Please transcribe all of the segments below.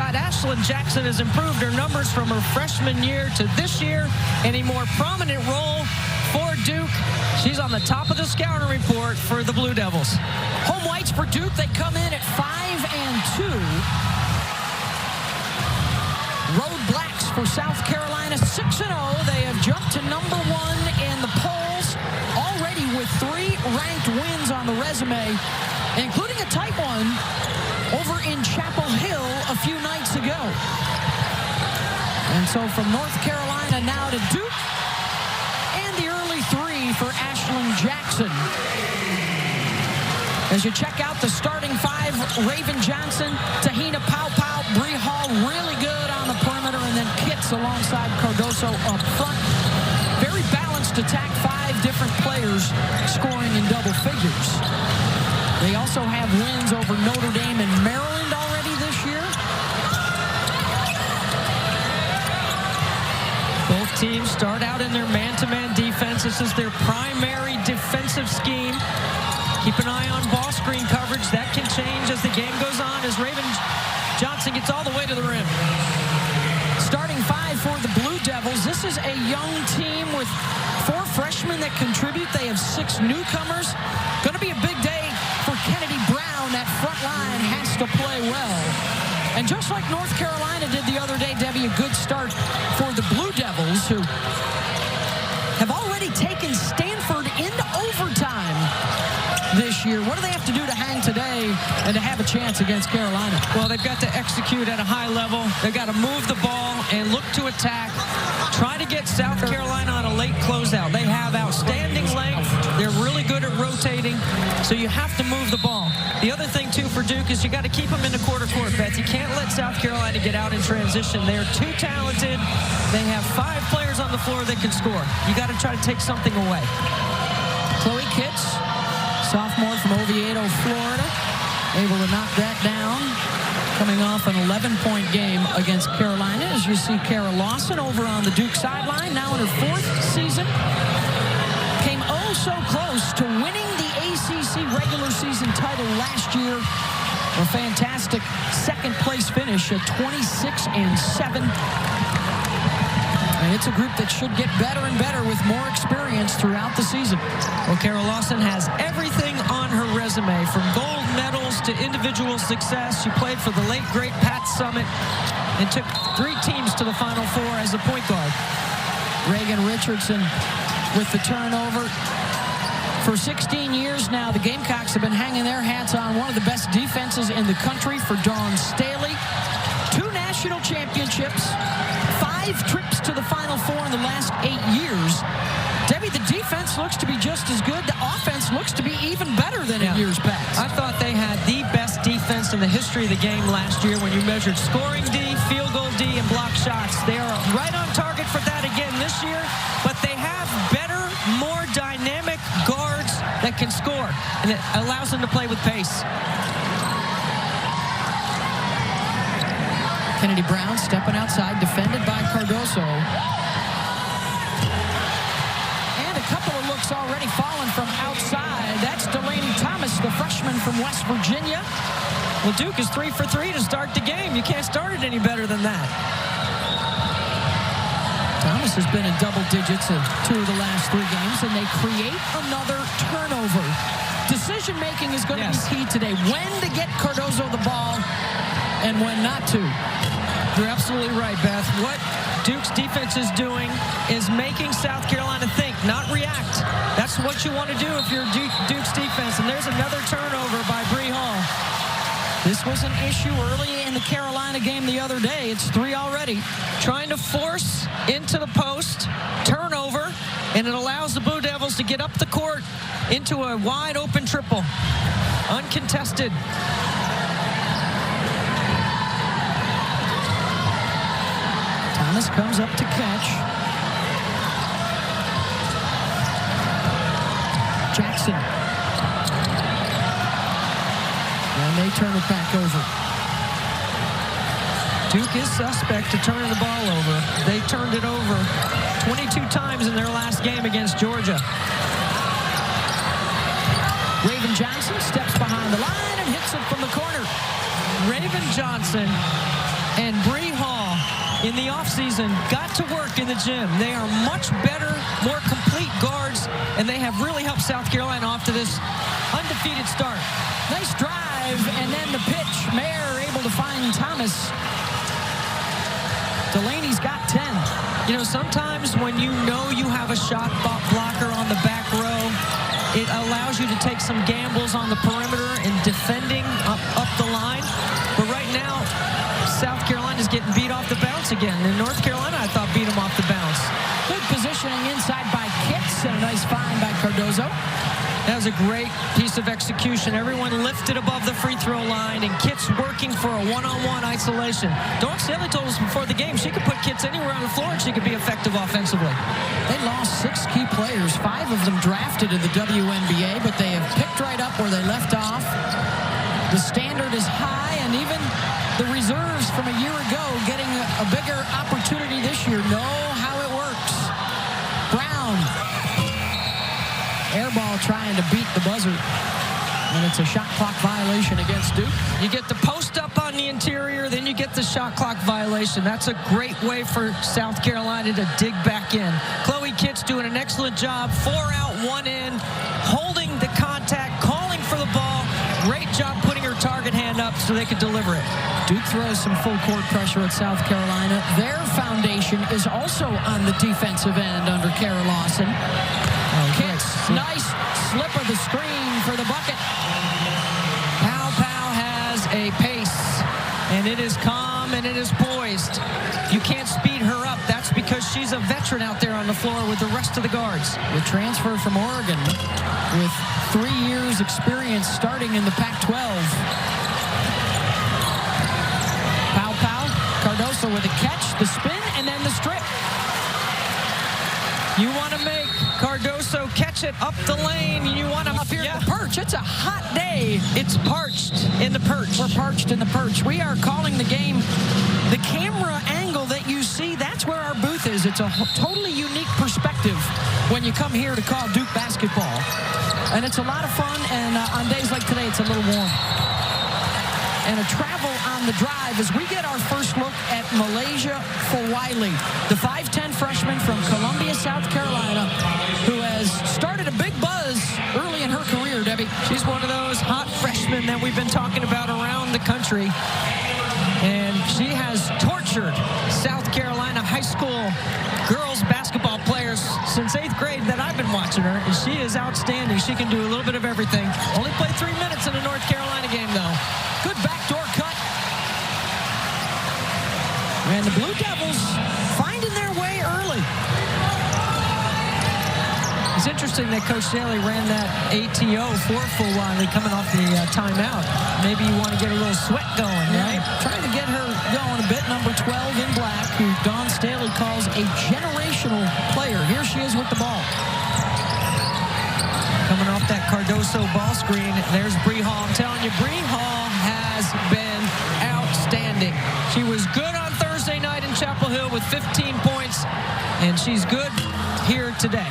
Ashlyn Jackson has improved her numbers from her freshman year to this year in a more prominent role for Duke. She's on the top of the scouting report for the Blue Devils. Home whites for Duke, they come in at 5-2. Road blacks for South Carolina, 6-0. They have jumped to number 1 in the polls, already with 3 ranked wins on the resume, including a tight one over in Chapel Hill a few nights ago. And so from North Carolina now to Duke, and the early 3 for Ashlyn Jackson. As you check out the starting 5, Raven Johnson, Tahina Pau, Bree Hall, really good on the perimeter, and then Kitts alongside Cardoso up front. Very balanced attack, 5 different players scoring in double figures. They also have wins over Notre Dame and Maryland already this year. Both teams start out in their man-to-man defense. This is their primary defensive scheme. Keep an eye on ball screen coverage. That can change as the game goes on as Raven Johnson gets all the way to the rim. Starting 5 for the Blue Devils. This is a young team with 4 freshmen that contribute. They have 6 newcomers. Going to be a big day for Kennedy Brown. That front line has to play well. And just like North Carolina did the other day, Debbie, a good start for the Blue Devils, who have already taken Stanford into overtime this year. What do they have to do to hang today and to have a chance against Carolina? Well, they've got to execute at a high level. They've got to move the ball and look to attack. Try to get South Carolina on a late closeout. They have outstanding length. They're really good at rotating, so you have to move the ball. The other thing, too, for Duke is you got to keep them in the quarter court, Beth. You can't let South Carolina get out in transition. They're too talented. They have 5 players on the floor that can score. You got to try to take something away. Chloe Kitts, sophomore from Oviedo, Florida, able to knock that down, coming off an 11-point game against Carolina. As you see Kara Lawson over on the Duke sideline, now in her 4th season. Came oh so close to winning the ACC regular season title last year. A fantastic second-place finish at 26-7. And it's a group that should get better and better with more experience throughout the season. Well, Kara Lawson has everything on her resume, from gold medals to individual success. She played for the late, great Pat Summitt and took 3 teams to the Final Four as a point guard. Reigan Richardson with the turnover. For 16 years now, the Gamecocks have been hanging their hats on one of the best defenses in the country for Dawn Staley. 2 national championships, 5 trips to the Final Four in the last 8 years. Debbie, the defense looks to be just as good. The offense looks to be even better than in years past. I thought they had the best defense in the history of the game last year when you measured scoring D, field goal D, and block shots. They are right on target for that again this year, but they have better, more dynamic guards that can score, and it allows them to play with pace. Kennedy Brown stepping outside, defended by Cardoso. And a couple of looks already fallen from outside. That's Delaney Thomas, the freshman from West Virginia. Well, Duke is 3 for 3 to start the game. You can't start it any better than that. Thomas has been in double digits in 2 of the last 3 games, and they create another turnover. Decision-making is going to be key today. When to get Cardoso the ball and when not to. You're absolutely right, Beth. What Duke's defense is doing is making South Carolina think, not react. That's what you want to do if you're Duke's defense. And there's another turnover by Bree Hall. This was an issue early in the Carolina game the other day. It's 3 already. Trying to force into the post, turnover, and it allows the Blue Devils to get up the court into a wide-open triple. Uncontested. Thomas comes up to catch. Jackson. And they turn it back over. Duke is suspect to turning the ball over. They turned it over 22 times in their last game against Georgia. Raven Johnson steps behind the line and hits it from the corner. Raven Johnson season got to work in the gym. They are much better, more complete guards, and they have really helped South Carolina off to this undefeated start. Nice drive, and then the pitch. Mayer able to find Thomas. Delaney's got 10. You know, sometimes when you know you have a shot blocker on the back row, it allows you to take some gambles on the perimeter and defending up the line. But right now, South Carolina's getting beat off the bounce again. And North Carolina, I thought, beat them off the bounce. Good positioning inside by Kitts, and a nice find by Cardoso. That was a great piece of execution. Everyone lifted above the free throw line, and Kitts working for a one-on-one isolation. Dawn Staley told us before the game she could put Kitts anywhere on the floor and she could be effective offensively. They lost 6 key players, 5 of them drafted in the WNBA, but they have picked right up where they left off. The standard is high, and even the reserves from a year ago getting a bigger opportunity this year know how it works. Brown. Air ball trying to beat the buzzer. And it's a shot clock violation against Duke. You get the post up on the interior, then you get the shot clock violation. That's a great way for South Carolina to dig back in. Chloe Kitts doing an excellent job. 4 out, 1 in, holding the contact, calling for the ball. Great job putting her target hand up so they could deliver it. Duke throws some full court pressure at South Carolina. Their foundation is also on the defensive end under Kara Lawson. Kitts, nice slip of the screen for the bucket. Pow has a pace, and it is calm and it is poised. You can't speed her up. That's because she's a veteran out there on the floor with the rest of the guards. The transfer from Oregon with 3 years experience starting in the Pac-12. Cardoso with a catch, the spin, and then the strip. You want to make Cardoso catch it up the lane. You want to up here at the perch. It's a hot day. It's parched in the perch. We're parched in the perch. We are calling the game. The camera angle that you see, that's where our booth is. It's a totally unique perspective when you come here to call Duke basketball. And it's a lot of fun, and on days like today, it's a little warm. And a travel on the drive as we get our first look at Malaysia Fawiley, the 5'10 freshman from Columbia, South Carolina, who has started a big buzz early in her career, Debbie. She's one of those hot freshmen that we've been talking about around the country. And she has tortured South Carolina high school girls basketball players since 8th grade that I've been watching her. And she is outstanding. She can do a little bit of everything. Only played 3 minutes in a North Carolina game, though. Good backdoor cut. And the Blue Devils finding their way early. It's interesting that Coach Staley ran that ATO for Fawiley coming off the timeout. Maybe you want to get a little sweat going, right? Trying to get her going a bit. Number 12 in black, who Dawn Staley calls a generational player. Here she is with the ball. Coming off that Cardoso ball screen, there's Bree Hall. I'm telling you, Bree Hall has been outstanding. She was good on Thursday night in Chapel Hill with 15 points, and she's good here today.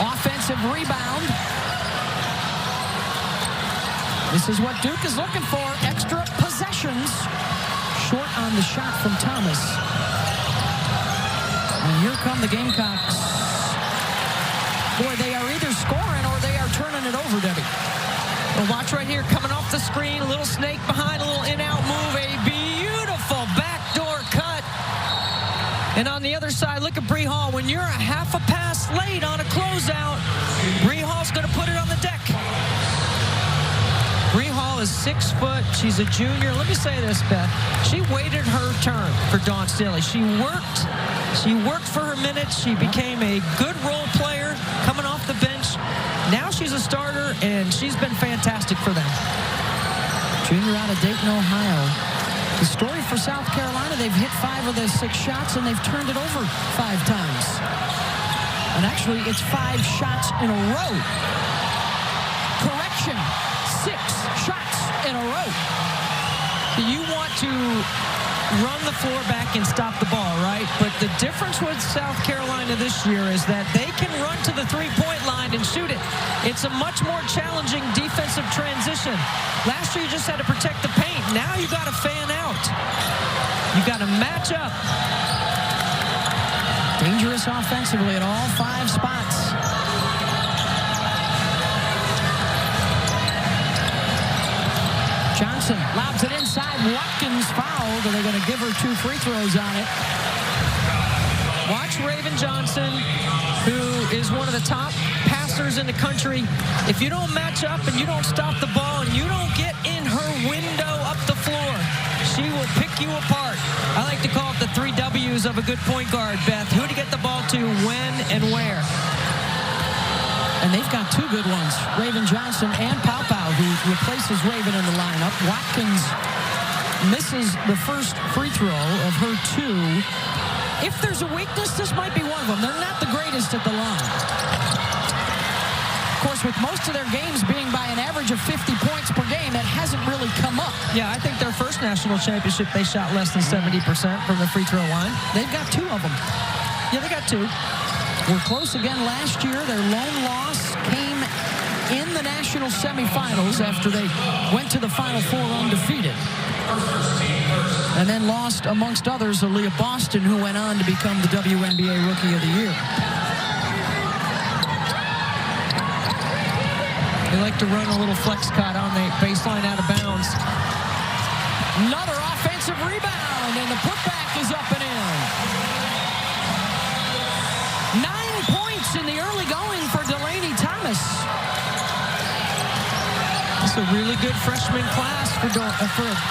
Offensive rebound. This is what Duke is looking for. Extra possessions. Short on the shot from Thomas. And here come the Gamecocks. Boy, they are either scoring or they are turning it over, Debbie. Well, watch right here, coming off the screen, a little snake behind, a little in-out move, a beautiful backdoor cut. And on the other side, look at Bree Hall. When you're a half a pass late on a closeout, Bree Hall's going to put it on the deck. Bree Hall is 6 foot. She's a junior. Let me say this, Beth. She waited her turn for Dawn Staley. She worked for her minutes. She became a good role player coming off the bench. Now she's a starter, and she's been fantastic for them. Junior out of Dayton, Ohio. The story for South Carolina, they've hit 5 of their 6 shots, and they've turned it over 5 times. And actually, it's 5 shots in a row. Correction, 6 shots in a row. You want to run the floor back and stop the ball, right? But the difference with South Carolina this year is that they can run to the three-point line and shoot it. It's a much more challenging defensive transition. Last year, you just had to protect the paint. Now you got to fan out. You got to match up. Dangerous offensively at all 5 spots. Johnson lobs it inside. Watkins fouled. Are they going to give her 2 free throws on it? Watch Reigan Johnson, who is one of the top passers in the country. If you don't match up and you don't stop the ball and you don't get in her window up the floor, she will pick you apart. I like to call it the 3 W's of a good point guard, Beth. Who to get the ball to, when, and where. And they've got 2 good ones, Reigan Johnson and Pau Pau, who replaces Reigan in the lineup. Watkins misses the first free throw of her 2. If there's a weakness, this might be one of them. They're not the greatest at the line. Of course, with most of their games being by an average of 50 points per game, that hasn't really come up. Yeah, I think their first national championship, they shot less than 70% from the free throw line. They've got 2 of them. Yeah, they got 2. Were close again last year. Their lone loss came in the national semifinals after they went to the Final Four undefeated. And then lost, amongst others, Aaliyah Boston, who went on to become the WNBA Rookie of the Year. They like to run a little flex cut on the baseline out of bounds. Another offensive rebound, and the putback is up and in. 9 points in the early going for Delaney Thomas. It's a really good freshman class for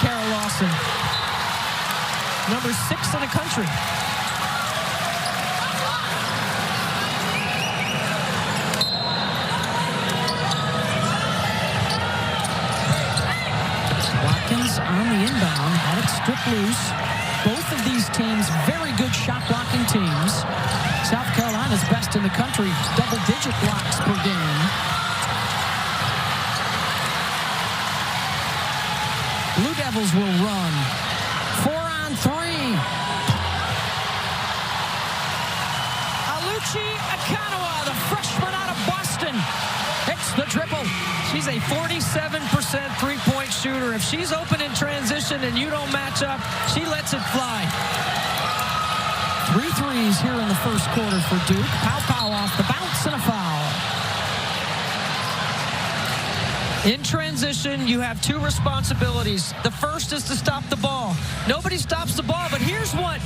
Kara Lawson. Number 6 in the country. Watkins on the inbound, had it stripped loose. Both of these teams, very good shot blocking teams. South Carolina's best in the country, double-digit blocks per game. Blue Devils will run. 4-on-3. Aluchi Akanawa, the freshman out of Boston. It's the triple. She's a 47% three-point shooter. If she's open in transition and you don't match up, she lets it fly. 3 threes here in the first quarter for Duke. Pau Pau off the bounce and a foul. In transition, you have 2 responsibilities. The first is to stop the ball. Nobody stops the ball, but here's what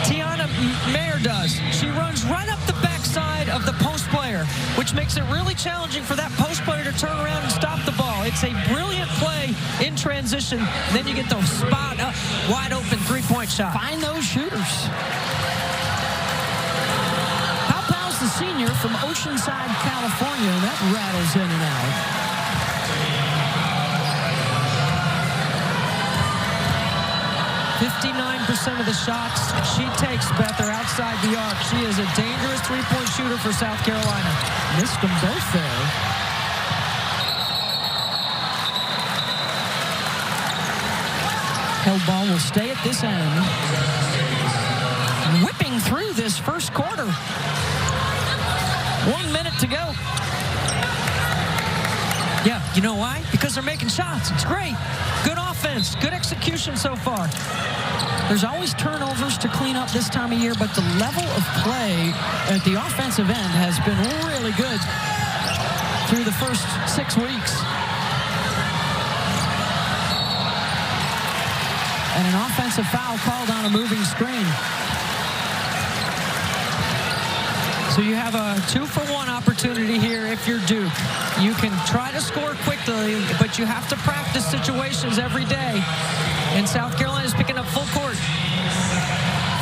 Tiana Mayer does. She runs right up the backside of the post player, which makes it really challenging for that post player to turn around and stop the ball. It's a brilliant play in transition. Then you get the spot up, wide open 3-point shot. Find those shooters. Pau Pau's the senior from Oceanside, California, and that rattles in and out. 59% of the shots she takes, Beth, are outside the arc. She is a dangerous 3-point shooter for South Carolina. Missed them both there. Held ball will stay at this end. Whipping through this first quarter. 1 minute to go. Yeah, you know why? Because they're making shots. It's great. Good offense. Good execution so far. There's always turnovers to clean up this time of year, but the level of play at the offensive end has been really good through the first 6 weeks. And an offensive foul called on a moving screen. So you have a 2-for-1 opportunity here if you're Duke. You can try to score quickly, but you have to practice situations every day. And South Carolina's picking up full court.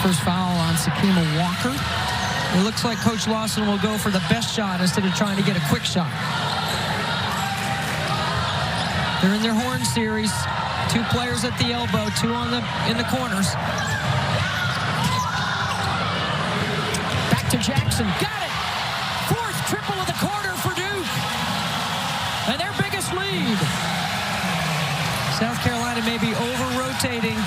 First foul on Sakima Walker. It looks like Coach Lawson will go for the best shot instead of trying to get a quick shot. They're in their horn series. 2 players at the elbow, 2 in the corners. To Jackson, got it! 4th triple of the quarter for Duke. And their biggest lead. South Carolina may be over-rotating.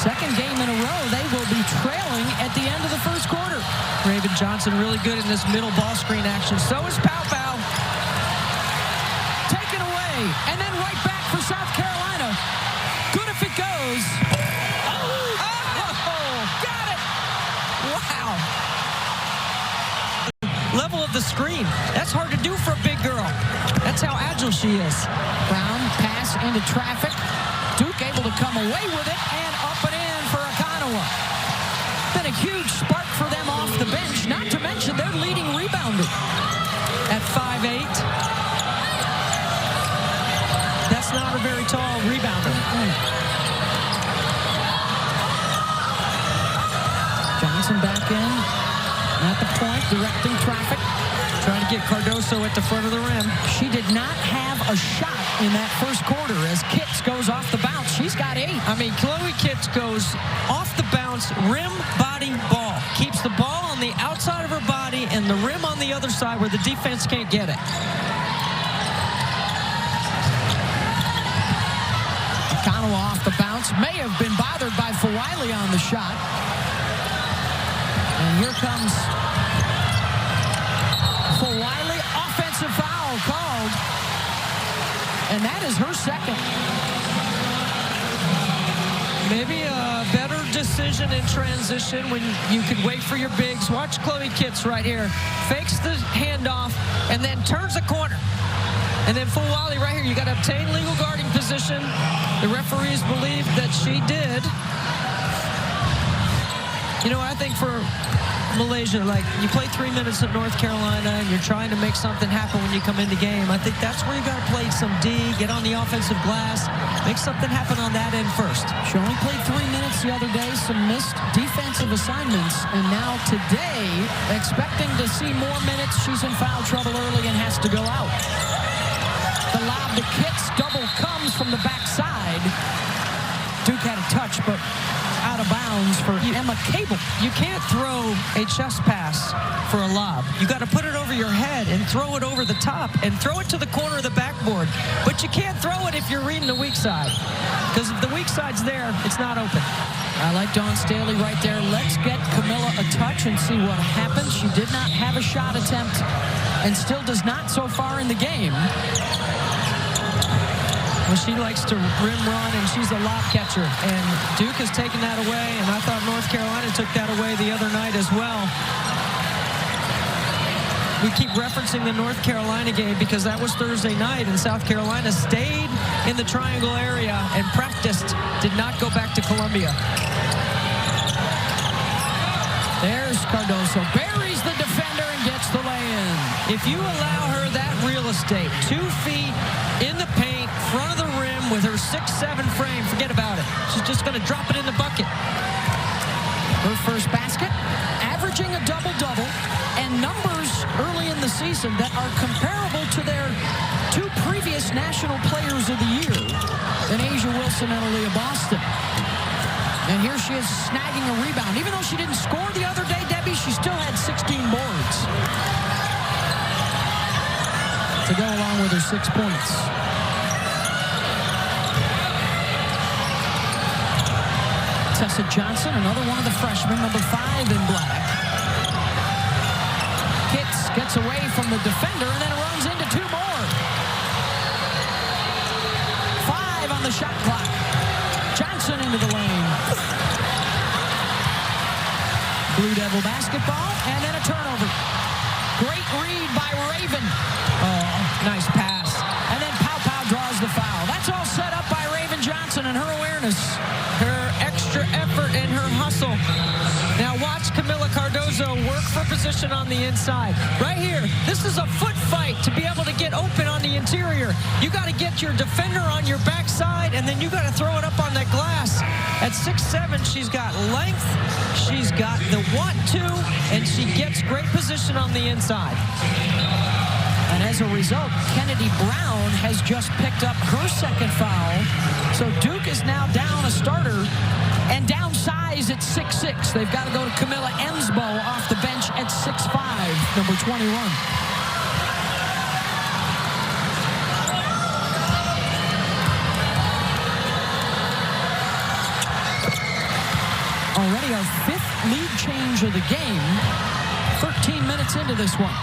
Second game in a row, they will be trailing at the end of the first quarter. Reigan Johnson really good in this middle ball screen action. So is Pau Pau. Taken away, and then right back for South Carolina. Good if it goes. Oh! the screen. That's hard to do for a big girl. That's how agile she is. Brown pass into traffic. Duke able to come away with it and up and in for Akanawa. Been a huge spark for them off the bench, not to mention their leading rebounder. At 5'8". That's not a very tall rebounder. Johnson back in at the point, directing traffic. Trying to get Cardoso at the front of the rim. She did not have a shot in that first quarter as Kitts goes off the bounce. She's got 8. I mean, Chloe Kitts goes off the bounce, rim, body, ball. Keeps the ball on the outside of her body and the rim on the other side where the defense can't get it. Akanawa off the bounce. May have been bothered by Fawiley on the shot. And here comes Fawiley. Offensive foul called. And that is her second. Maybe a better decision in transition when you could wait for your bigs. Watch Chloe Kitts right here. Fakes the handoff and then turns the corner. And then Fawiley right here. You got to obtain legal guarding position. The referees believe that she did. You know, I think for Malaysia, like, you play 3 minutes at North Carolina and you're trying to make something happen when you come into game. I think that's where you got to play some D, get on the offensive glass, make something happen on that end first. She only played 3 minutes the other day, some missed defensive assignments, and now today, expecting to see more minutes, she's in foul trouble early and has to go out. The lob to Kitts, double comes from the backside. Duke had a touch, but out of bounds for Emma Cable. You can't throw a chest pass for a lob. You got to put it over your head and throw it over the top and throw it to the corner of the backboard. But you can't throw it if you're reading the weak side, because if the weak side's there, it's not open. I like Dawn Staley right there. Let's get Kamilla a touch and see what happens. She did not have a shot attempt and still does not so far in the game. Well, she likes to rim run, and she's a lob catcher. And Duke has taken that away, and I thought North Carolina took that away the other night as well. We keep referencing the North Carolina game because that was Thursday night, and South Carolina stayed in the triangle area and practiced, did not go back to Columbia. There's Cardoso. Buries the defender and gets the lay-in. If you allow her that real estate, 2 feet in the paint, front of the rim with her 6'7" frame, forget about it. She's just going to drop it in the bucket. Her first basket, averaging a double-double, and numbers early in the season that are comparable to their 2 previous National Players of the Year, in Asia Wilson and Aaliyah Boston. And here she is snagging a rebound. Even though she didn't score the other day, Debbie, she still had 16 boards to go along with her 6 points. Tessa Johnson, another one of the freshmen, number 5 in black. Kitts gets away from the defender and then runs into 2 more. 5 on the shot clock. Johnson into the lane. Blue Devil basketball, and then a turnover. Great read by Raven. Oh, nice pass. And then Pow draws the foul. That's all set up by Raven Johnson and her awareness. Her extra effort and her hustle. Now watch Kamilla Cardoso work for position on the inside. Right here, this is a foot fight to be able to get open on the interior. You got to get your defender on your backside, and then you got to throw it up on that glass. At 6'7", she's got length, she's got the want to, and she gets great position on the inside. And as a result, Kennedy Brown has just picked up her second foul. So Duke is now down a starter and downsize at 6'6". They've got to go to Camilla Ensbo off the bench at 6'5", number 21. Already our 5th lead change of the game. 13 minutes into this one.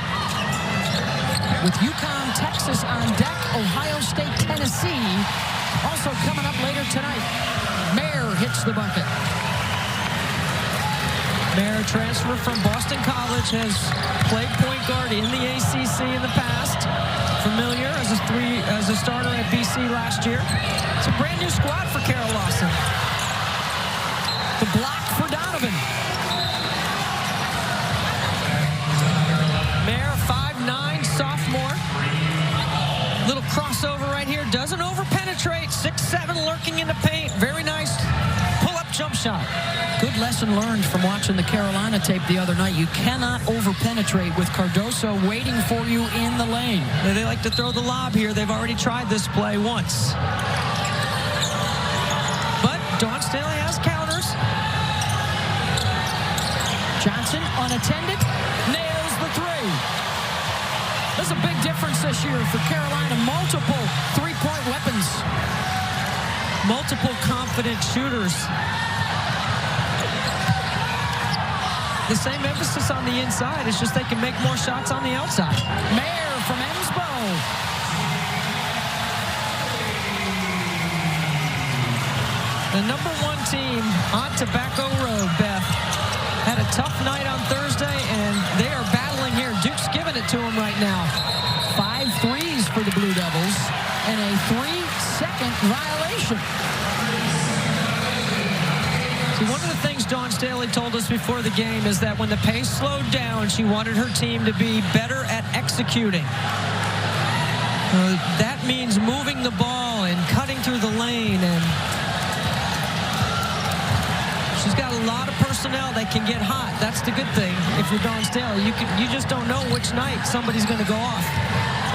With UConn, Texas on deck, Ohio State, Tennessee also coming up later tonight. Mayer hits the bucket. Mayer, transfer from Boston College, has played point guard in the ACC in the past. Familiar as a starter at BC last year. It's a brand new squad for Kara Lawson. The block for Donovan. Mayer, 5'9", sophomore. Little crossover right here. Doesn't over-penetrate. 6'7", lurking in the paint. Very nice pull-up jump shot. Good lesson learned from watching the Carolina tape the other night. You cannot over-penetrate with Cardoso waiting for you in the lane. They like to throw the lob here. They've already tried this play once. But Dawn Staley has counters. Johnson, unattended, nails the three. There's a big difference this year for Carolina. Multiple three-point weapons. Multiple confident shooters. The same emphasis on the inside. It's just they can make more shots on the outside. Mayer from Ensbo. The #1 team on Tobacco Road, Beth, had a tough night on Thursday, and they are battling here. Duke's giving it to them right now. 5 threes for the Blue Devils and a 3-second violation. See, one of the things Dawn Staley told us before the game is that when the pace slowed down, she wanted her team to be better at executing. That means moving the ball and cutting through the lane, and she's got a lot of personnel that can get hot. That's the good thing. If you're Dawn Staley, you just don't know which night somebody's going to go off.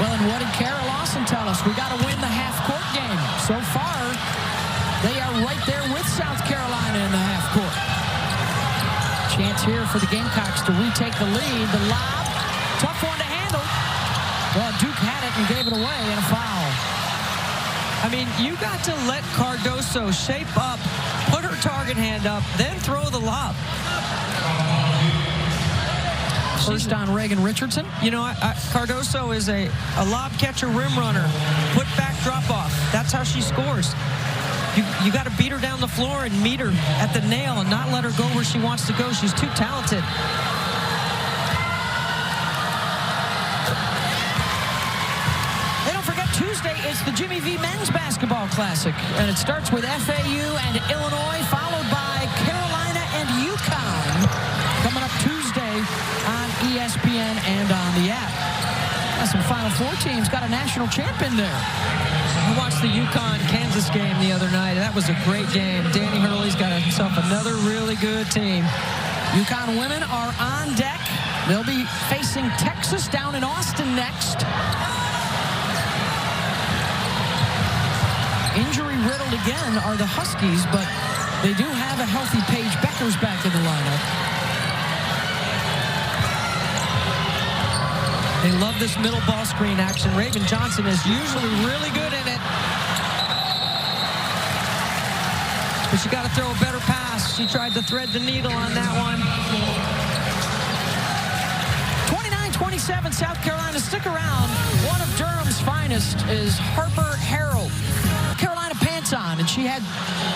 Well, and what did Kara Lawson tell us? We got to win the half-court game. So far, they are right there with South Carolina in the half-court. Chance here for the Gamecocks to retake the lead. The lob, tough one to handle. Well, Duke had it and gave it away, and a foul. I mean, you got to let Cardoso shape up, put her target hand up, then throw the lob. First on Reigan Richardson. You know, Cardoso is a lob catcher, rim runner, put back, drop off. That's how she scores. You got to beat her down the floor and meet her at the nail and not let her go where she wants to go. She's too talented. They don't forget Tuesday, it's the Jimmy V Men's Basketball Classic. And it starts with FAU and Illinois, followed by Carolina and UConn. Coming up Tuesday on ESPN and on the app. Got some Final Four teams, got a national champ in there. I watched the UConn-Kansas game the other night. That was a great game. Danny Hurley's got himself another really good team. UConn women are on deck. They'll be facing Texas down in Austin next. Injury-riddled again are the Huskies, but they do have a healthy Paige Beckers back in the lineup. They love this middle ball screen action. Raven Johnson is usually really good in it. But you got to throw a better pass. She tried to thread the needle on that one. 29-27, South Carolina. Stick around. One of Durham's finest is Harper Harrell. Carolina pants on, and she had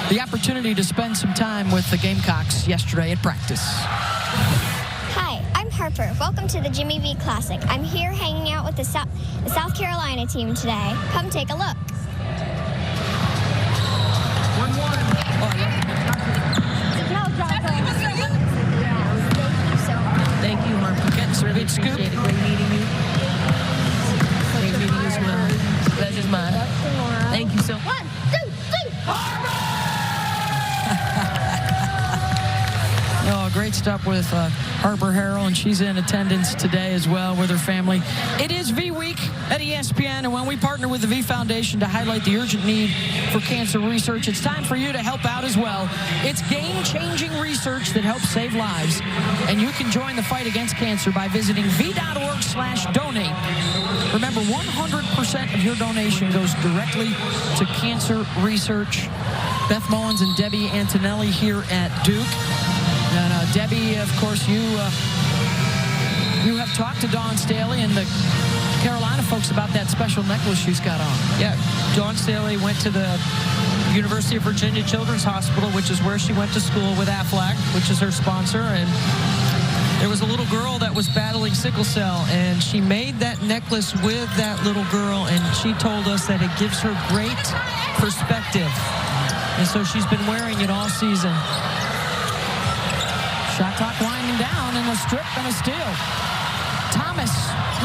the opportunity to spend some time with the Gamecocks yesterday at practice. Hi, I'm Harper. Welcome to the Jimmy V Classic. I'm here hanging out with the South Carolina team today. Come take a look. 1-1. Thank you, Harper. Getting some Really good scoop. appreciate it. Great meeting you. Great meeting you as well. Pleasure's mine. Thank you so much. 1, 2, 3. Oh, great stuff with Harper Harrell, and she's in attendance today as well with her family. It is V Week at ESPN, and when we partner with the V Foundation to highlight the urgent need for cancer research, it's time for you to help out as well. It's game-changing research that helps save lives, and you can join the fight against cancer by visiting v.org/donate. Remember, 100% of your donation goes directly to cancer research. Beth Mullins and Debbie Antonelli here at Duke. And Debbie, of course, you have talked to Dawn Staley and the Carolina folks about that special necklace she's got on. Yeah, Dawn Staley went to the University of Virginia Children's Hospital, which is where she went to school with Aflac, which is her sponsor. And there was a little girl that was battling sickle cell, and she made that necklace with that little girl, and she told us that it gives her great perspective. And so she's been wearing it all season. Shot clock winding down, and a strip and a steal. Thomas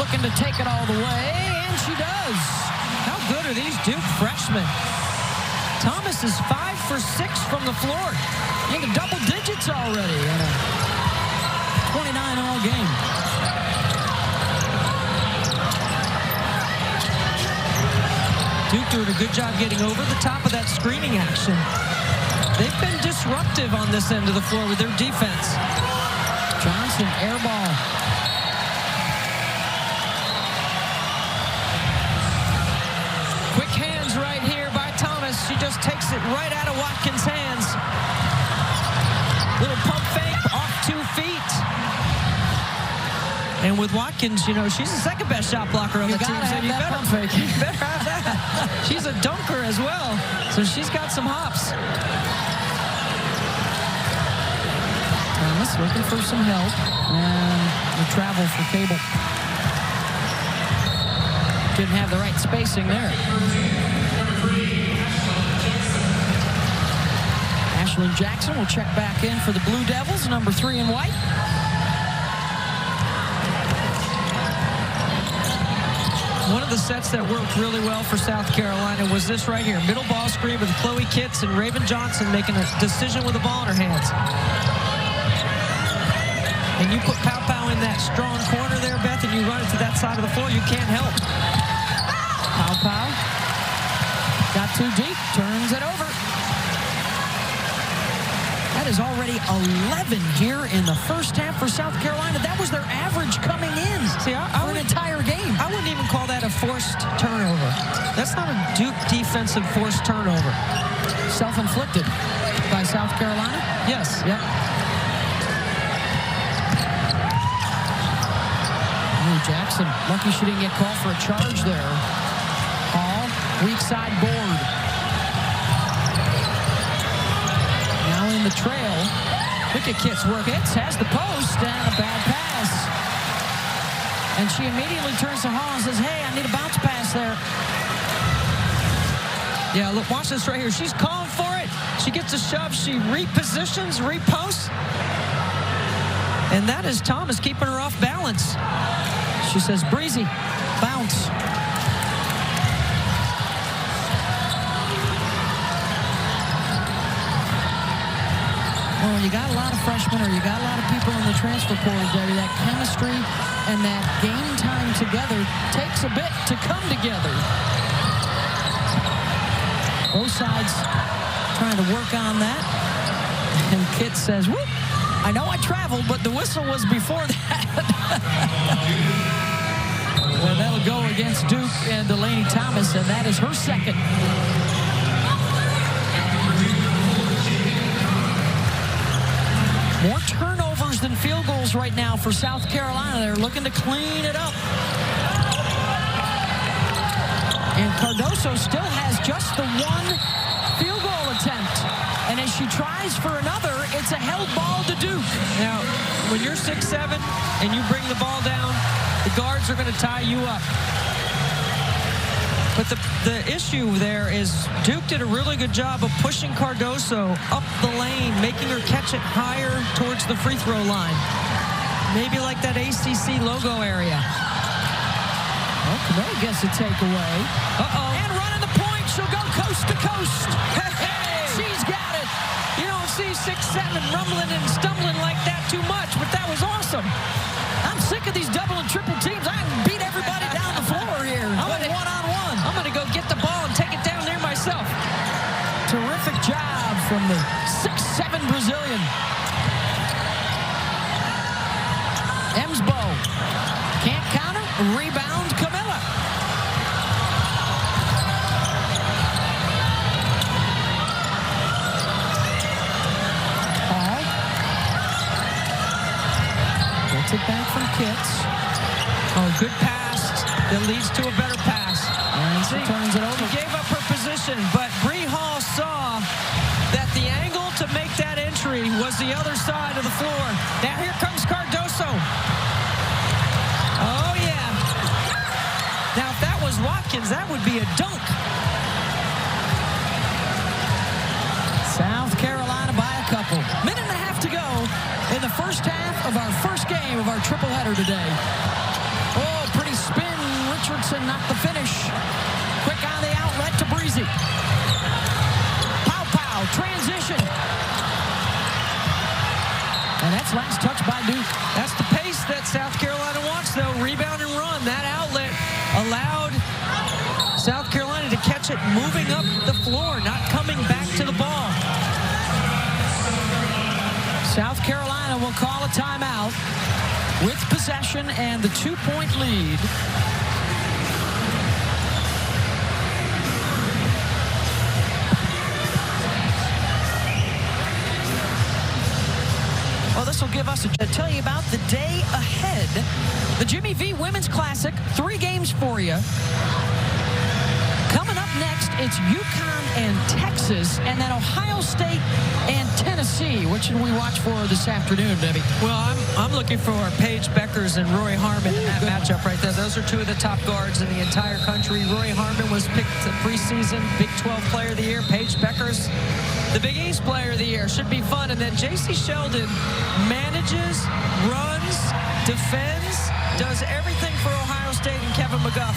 looking to take it all the way, and she does. How good are these Duke freshmen? Thomas is 5 for 6 from the floor. Into double digits already. And a 29 all game. Duke doing a good job getting over the top of that screening action. They've been disruptive on this end of the floor with their defense. Johnson, air ball. Quick hands right here by Thomas. She just takes it right out of Watkins' hands. Little pump fake off 2 feet. And with Watkins, you know, she's the second best shot blocker on the team. So you better have that. She's a dunker as well. So she's got some hops. Thomas looking for some help. And the travel for Cable. Didn't have the right spacing there. Ashlyn Jackson will check back in for the Blue Devils, number 3 in white. One of the sets that worked really well for South Carolina was this right here. Middle ball screen with Chloe Kitts and Raven Johnson making a decision with the ball in her hands. And you put Pow Pow in that strong corner there, Beth, and you run it to that side of the floor, you can't help. Pow Pow got too deep, turns it over. That is already 11 here in the first half for South Carolina. That was their average coming in for an entire game. I wouldn't even call that a forced turnover. That's not a Duke defensive forced turnover. Self-inflicted by South Carolina? Yes. Yep. Ooh, Jackson, lucky she didn't get called for a charge there. Hall, weak side board. Now in the trail. Look at Kitts work. Kitts has the post and a bad pass. And she immediately turns to Hall and says, hey, I need a bounce pass there. Yeah, look, watch this right here. She's calling for it. She gets a shove. She repositions, reposts. And that is Thomas keeping her off balance. She says, breezy, bounce. Well, you got a lot of freshmen, or you got a lot of people in the transfer portal, Debbie. That chemistry and that game time together takes a bit to come together. Both sides trying to work on that. And Kitts says, whoop, I know I traveled, but the whistle was before that. Well, that'll go against Duke and Delaney Thomas, and that is her second. More turnovers than field goals right now for South Carolina. They're looking to clean it up. And Cardoso still has just the one field goal attempt. And as she tries for another, it's a held ball to Duke. Now, when you're 6'7" and you bring the ball down, the guards are going to tie you up. But the issue there is Duke did a really good job of pushing Cardoso up the lane, making her catch it higher towards the free throw line. Maybe like that ACC logo area. Well, Kamilla gets a takeaway. Uh-oh. And running the point, she'll go coast to coast. Hey! She's got it. You don't see 6'7" rumbling and stumbling like that too much, but that was awesome. I'm sick of these double and triple teams. I can beat everybody down the floor here. I'm one-on-one. I'm going to go get the ball and take it down there myself. Terrific job from the 6'7" Brazilian. Emsbo can't counter. Rebound, Kamilla. Hall gets it back from Kitts. Oh, good pass that leads to a better pass. And she turns it over. She gave up her position, but Bree Hall saw that the angle to make that entry was the other side of the floor. Now here comes Cardoso. Oh, yeah. Now, if that was Watkins, that would be a dunk. South Carolina by a couple. Minute and a half to go in the first half of our first game of our triple header today. Oh, pretty spin. Richardson not the finish. Quick on the outlet to Breezy. Pow, transition. And that's last touch by Duke. That's the pace that South Carolina wants, though. Rebound and run. That outlet allowed South Carolina to catch it moving up the floor, not coming back to the ball. South Carolina will call a timeout with possession and the 2-point lead. Well, this will give us to tell you about the day ahead. The Jimmy V Women's Classic, 3 games for you. Coming up next, it's UConn and Texas, and then Ohio State and Tennessee. What should we watch for this afternoon, Debbie? Well, I'm looking for Paige Beckers and Roy Harmon in that matchup right there. Those are 2 of the top guards in the entire country. Roy Harmon was picked the preseason Big 12 Player of the Year. Paige Beckers, the Big East Player of the Year. Should be fun. And then J.C. Sheldon manages, runs, defends, does everything for Ohio State and Kevin McGuff.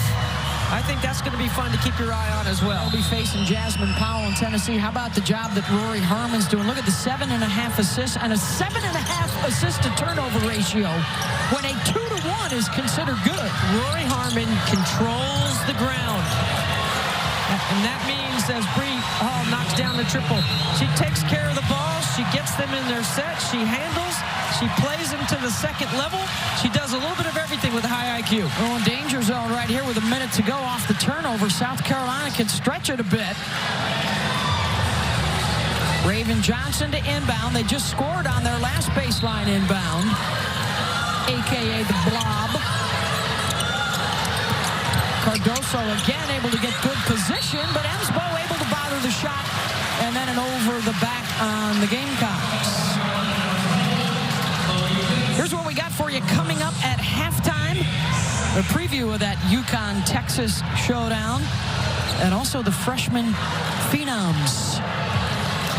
I think that's going to be fun to keep your eye on as well. We'll be facing Jasmine Powell in Tennessee. How about the job that Rory Harmon's doing? Look at the 7.5 assists and a 7.5 assist to turnover ratio when a 2-to-1 is considered good. Rory Harmon controls the ground. And that means as Bree Hall knocks down the triple, she takes care of the ball. She gets them in their set. She handles. She plays them to the second level. She does a little bit of everything with a high IQ. Oh, in danger zone right here with a minute to go off the turnover. South Carolina can stretch it a bit. Raven Johnson to inbound. They just scored on their last baseline inbound, a.k.a. the Blob. Cardoso again able to get good position, but Ensbo able to bother the shot, and then an over the back on the Gamecocks. Here's what we got for you coming up at halftime. A preview of that UConn-Texas showdown, and also the freshman phenoms.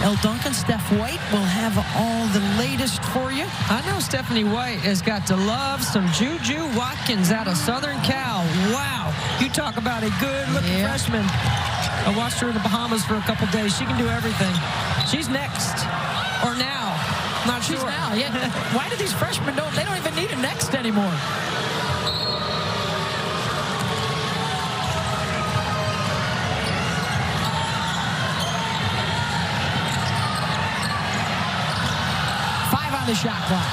El Duncan, Steph White will have all the latest for you. I know Stephanie White has got to love some Juju Watkins out of Southern Cal. Wow. You talk about a good-looking freshman. I watched her in the Bahamas for a couple days. She can do everything. She's next. Or now. Not sure. She's now, yeah. Why do these freshmen they don't even need a next anymore? The shot clock.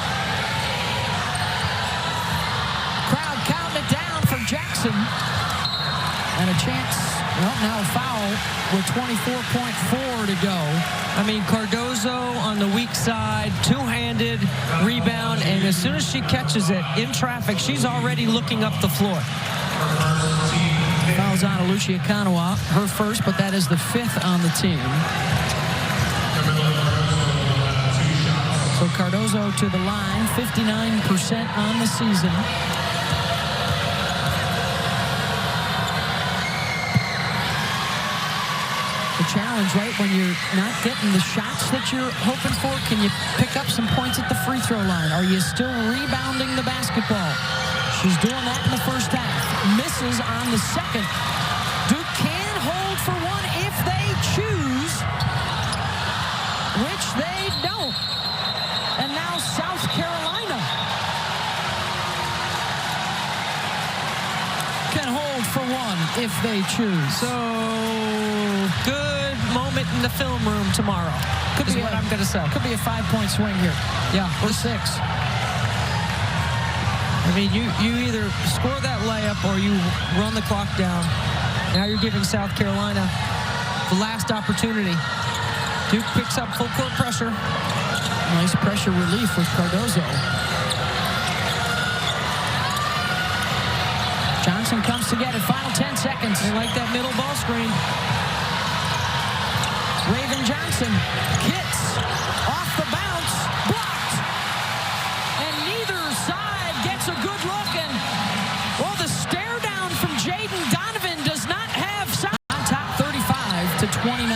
Crowd counting it down for Jackson. And a chance, well, now a foul with 24.4 to go. I mean, Cardoso on the weak side, two-handed rebound, and as soon as she catches it in traffic, she's already looking up the floor. Fouls on Alucia Kanawa, her first, but that is the 5th on the team. So Cardoso to the line, 59% on the season. The challenge, right, when you're not getting the shots that you're hoping for, can you pick up some points at the free throw line? Are you still rebounding the basketball? She's doing that in the first half. Misses on the second. Duke can hold for one if they choose, which they don't. And now South Carolina can hold for one if they choose. So, good moment in the film room tomorrow. Could be what I'm going to say. Could be a 5-point swing here. Yeah. Or 6. I mean, you either score that layup or you run the clock down. Now you're giving South Carolina the last opportunity. Duke picks up full court pressure. Nice pressure relief with Cardoso. Johnson comes to get it. Final 10 seconds. They like that middle ball screen. Reigan Richardson hits off the bounce, blocked. And neither side gets a good look. And, well, the stare down from Jaden Donovan does not have sound. On top 35-29.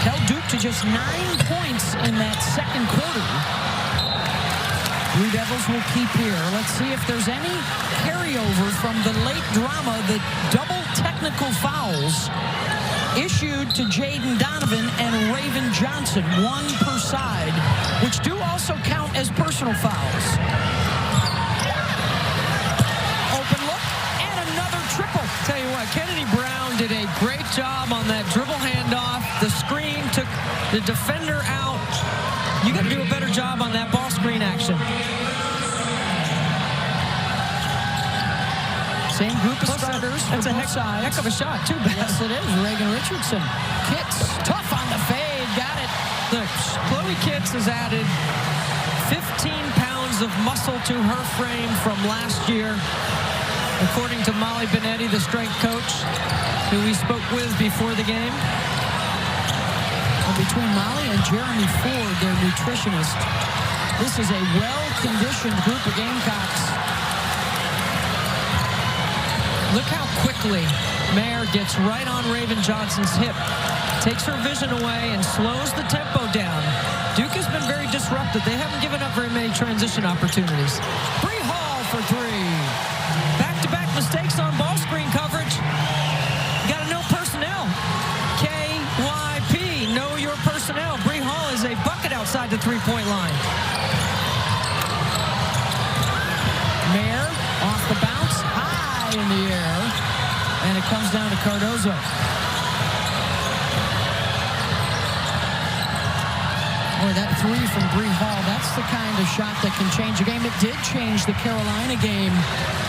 Held Duke to just 9 points in that second quarter. Blue Devils will keep here. Let's see if there's any carryover from the late drama, the double technical fouls issued to Jaden Donovan and Reigan Richardson, one per side, which do also count as personal fouls. Open look, and another triple. Tell you what, Kennedy Brown did a great job on that dribble handoff. The screen took the defender out. You got to do a better job on that ball screen action. Same group of starters. That's a heck of a shot, too. Yes, it is. Reigan Richardson. Kitts, tough on the fade. Got it. Look, Chloe Kitts has added 15 pounds of muscle to her frame from last year, according to Molly Benetti, the strength coach, who we spoke with before the game. Between Molly and Jeremy Ford, their nutritionist, this is a well-conditioned group of Gamecocks. Look how quickly Mayer gets right on Raven Johnson's hip, takes her vision away, and slows the tempo down. Duke has been very disruptive. They haven't given up very many transition opportunities. Bree Hall for three. Back-to-back mistakes on ball screen coverage. You got to know personnel. KYP, know your personnel. Bree Hall is a bucket outside the three-point line. Mayer off the bounce, high in the air, and it comes down to Cardoso. Boy, that three from Bree Hall, that's the kind of shot that can change a game. It did change the Carolina game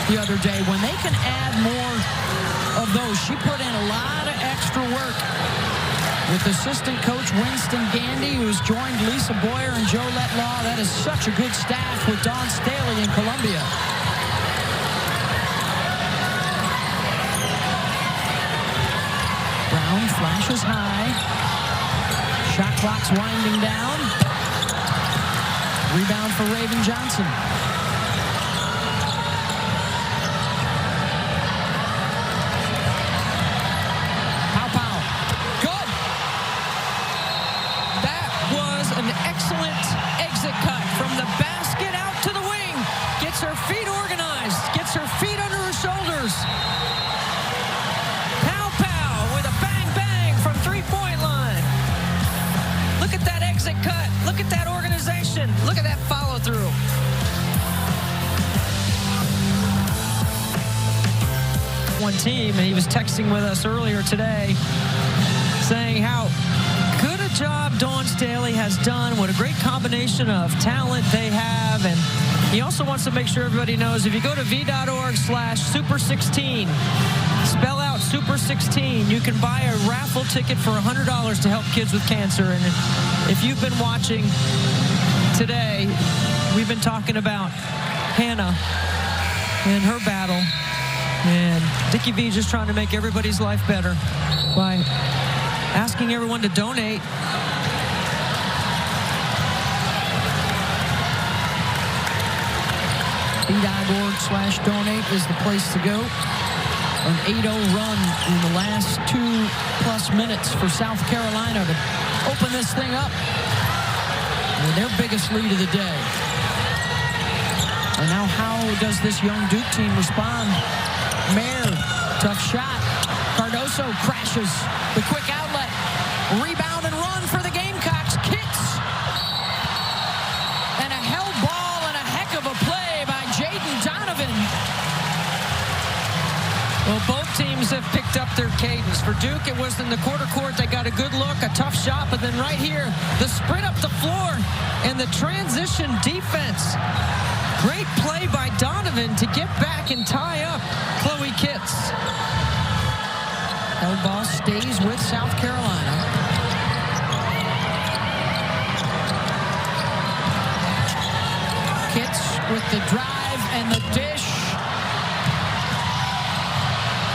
the other day. When they can add more of those, she put in a lot of extra work with assistant coach Winston Gandy, who's joined Lisa Boyer and Joe Letlaw. That is such a good staff with Dawn Staley in Columbia. Brown flashes high. Shot clock's winding down. Rebound for Reigan Richardson. Pow. Good. That was an excellent exit cut from the basket out to the wing. Gets her feet organized. Gets her feet under her shoulders. With a bang from three-point line. Look at that exit cut. Look at that organization. Look at that follow-through. One team, and he was texting with us earlier today saying how good a job Dawn Staley has done, what a great combination of talent they have, and he also wants to make sure everybody knows if you go to v.org/super16, spell out Super 16, you can buy a raffle ticket for $100 to help kids with cancer. And if you've been watching today, we've been talking about Hannah and her battle. And Dickie V just trying to make everybody's life better by asking everyone to donate. v.org/donate is the place to go. An 8-0 run in the last 2+ minutes for South Carolina to open this thing up. And their biggest lead of the day. And now how does this young Duke team respond? Mayer, tough shot. Cardoso crashes the quick outlet. Rebound and run for the Gamecocks. Kitts. And a held ball and a heck of a play by Jaden Donovan. Well, both teams have picked up their cadence. For Duke, it was in the quarter court. They got a good look, a tough shot, but then right here, the sprint up the floor and the transition defense. Great play by Donovan to get back and tie up Chloe Kitts. Held ball stays with South Carolina. Kitts with the drive and the dish.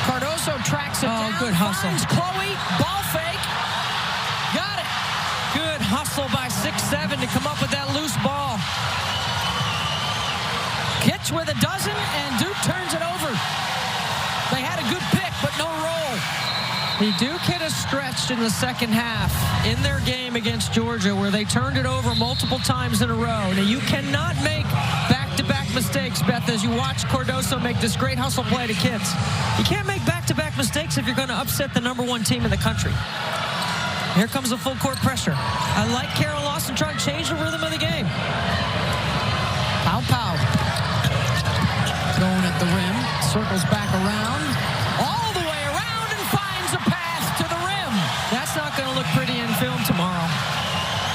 Cardoso tracks it down. Good hustle. Finds Chloe, ball fake. Got it. Good hustle by 6'7" to come up with that loose ball. Kitch with a dozen, and Duke turns it over. They had a good pick, but no roll. The Duke hit a stretch in the second half in their game against Georgia where they turned it over multiple times in a row. Now, you cannot make back-to-back mistakes, Beth, as you watch Cardoso make this great hustle play to Kitts. You can't make back-to-back mistakes if you're going to upset the #1 team in the country. Here comes the full court pressure. I like Kara Lawson trying to change the rhythm of the game. Pow. Going at the rim, circles back around, all the way around, and finds a path to the rim. That's not going to look pretty in film tomorrow.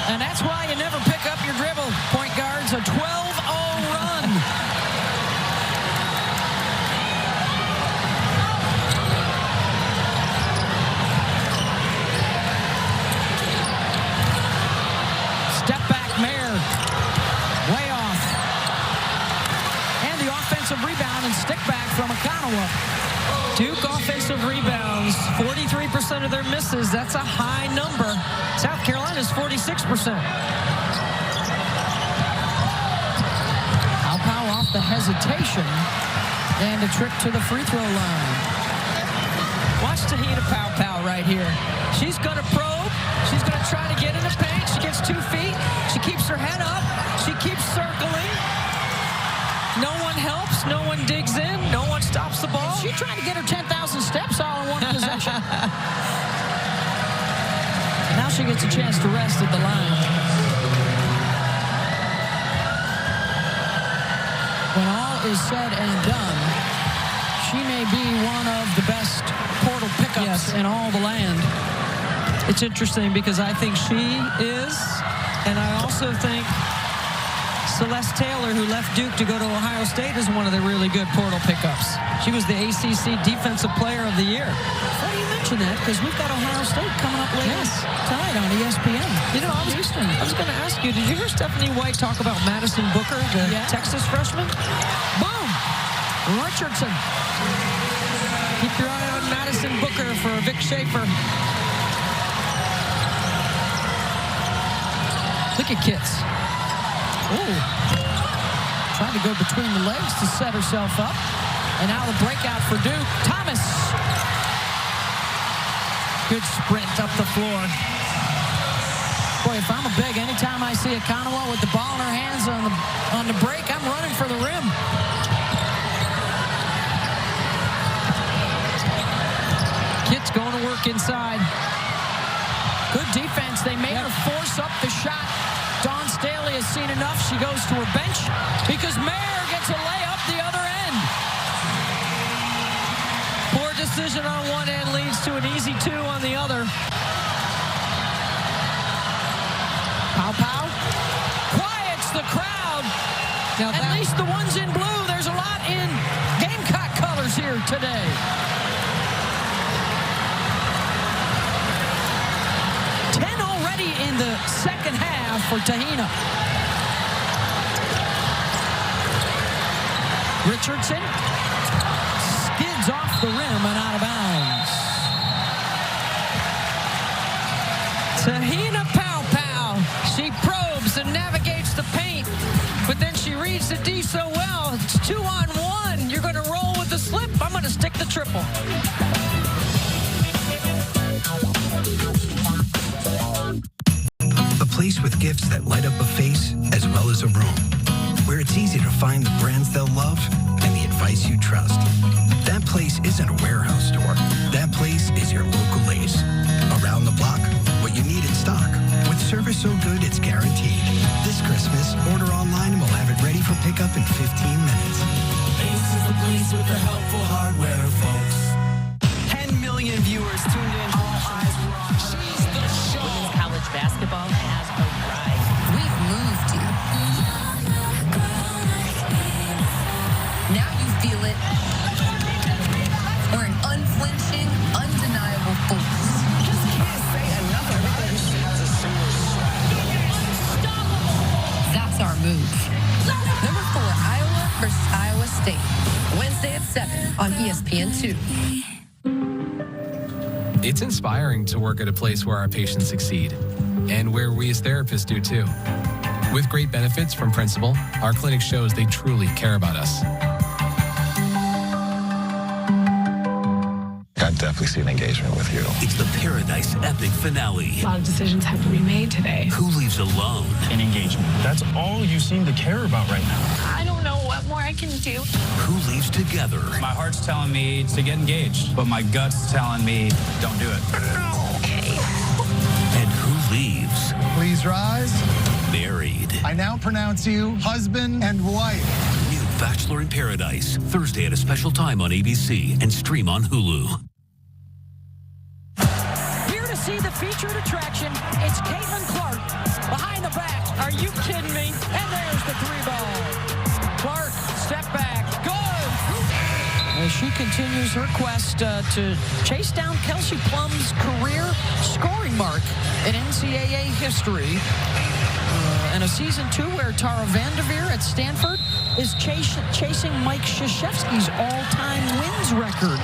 And that's why you never pick up your dribble. Point guards, a 12-0 run. Step back, Mayer. Way off. And the offensive rebound and stick back from Akanawa. Duke offensive rebounds, 43% of their misses. That's a high number. South Carolina's 46%. Pow off the hesitation and a trip to the free throw line. Watch Tahina Pow right here. She's going to probe. She's going to try to get in the paint. She gets 2 feet. She keeps her head up. She keeps circling. No one helps. No one digs in. No one stops the ball. She's trying to get her 10,000 steps all in one possession. Now she gets a chance to rest at the line. When all is said and done, she may be one of the best portal pickups in all the land. It's interesting because I think she is, and I also think Celeste Taylor, who left Duke to go to Ohio State, is one of the really good portal pickups. She was the ACC Defensive Player of the Year. Funny you mention that because we've got Ohio State coming up later tonight on ESPN. You know, I was going to ask you, did you hear Stephanie White talk about Madison Booker, the Texas freshman? Boom! Richardson. Keep your eye on Madison Booker for Vic Schaefer. Look at Kitts. Ooh. Trying to go between the legs to set herself up. And now the breakout for Duke. Thomas. Good sprint up the floor. Boy, if I'm a big, anytime I see Akanawa with the ball in her hands on the break, I'm running for the rim. Kitts going to work inside. Good defense. They made her force up the shot. Dawn Staley has seen enough. She goes to her bench because Mayer gets a layup the other end. Poor decision on one end leads to an easy 2 on the other. Pow. Quiets the crowd. Now at least the ones in blue. There's a lot in Gamecock colors here today. In the second half for Tahina. Richardson skids off the rim and out of bounds. Tahina Pow. She probes and navigates the paint, but then she reads the D so well. It's 2-on-1. You're going to roll with the slip. I'm going to stick the triple. Place with gifts that light up a face as well as a room, where it's easy to find the brands they'll love and the advice you trust. That place isn't a warehouse store. That place is your local Ace. Around the block, what you need in stock. With service so good, it's guaranteed. This Christmas, order online and we'll have it ready for pickup in 15 minutes. Ace is the place with the helpful hardware, folks. 10 million viewers tuned in. All eyes were on her. She's the show. Women's college basketball has arrived. We've moved you. Now you feel it. We're an unflinching, undeniable force. Just can't say another word. That's our move. Number 4, Iowa versus Iowa State. Wednesday at 7 on ESPN2. It's inspiring to work at a place where our patients succeed, and where we as therapists do too. With great benefits from Principal, our clinic shows they truly care about us. I definitely see an engagement with you. It's the Paradise epic finale. A lot of decisions have to be made today. Who leaves alone? An engagement. That's all you seem to care about right now. I don't know what more I can do. Who leaves together? My heart's telling me to get engaged, but my gut's telling me don't do it. Okay. And who leaves? Please rise. Married. I now pronounce you husband and wife. New Bachelor in Paradise. Thursday at a special time on ABC and stream on Hulu. Here to see the featured attraction, it's Caitlin Clark. Behind the back. Are you kidding me? And there's the 3-ball. Clark, step back. Good. As she continues her quest to chase down Kelsey Plum's career scoring mark in NCAA history. And a season 2 where Tara Vanderveer at Stanford is chasing Mike Krzyzewski's all-time wins record.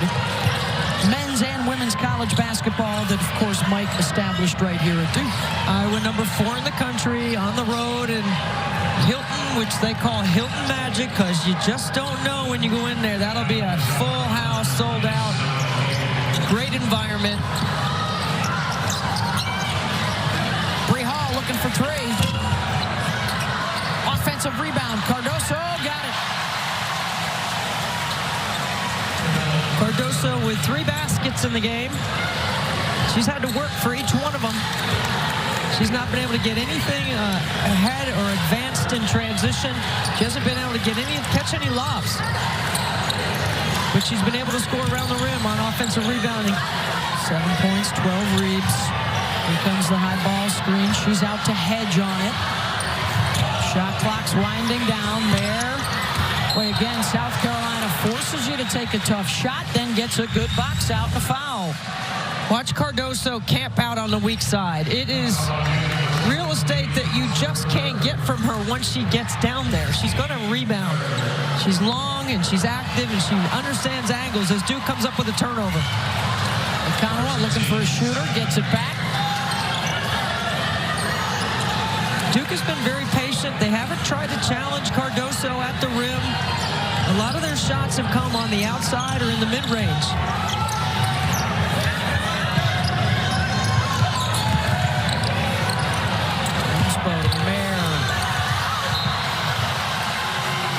Men's and women's college basketball that, of course, Mike established right here at Duke. Iowa number 4 in the country, on the road in Hilton, which they call Hilton Magic, because you just don't know when you go in there. That'll be a full house, sold out, great environment. Bree Hall looking for 3. Offensive rebound. Cardoso got it. Cardoso with 3 baskets in the game. She's had to work for each one of them. She's not been able to get anything ahead or advanced in transition. She hasn't been able to catch any lobs. But she's been able to score around the rim on offensive rebounding. 7 points, 12 reads. Here comes the high ball screen. She's out to hedge on it. Shot clock's winding down there. Boy, again, South Carolina forces you to take a tough shot, then gets a good box out and a foul. Watch Cardoso camp out on the weak side. It is real estate that you just can't get from her once she gets down there. She's going to rebound. She's long and she's active and she understands angles as Duke comes up with a turnover. Economo looking for a shooter, gets it back. Duke has been very patient. They haven't tried to challenge Cardoso at the rim. A lot of their shots have come on the outside or in the mid-range.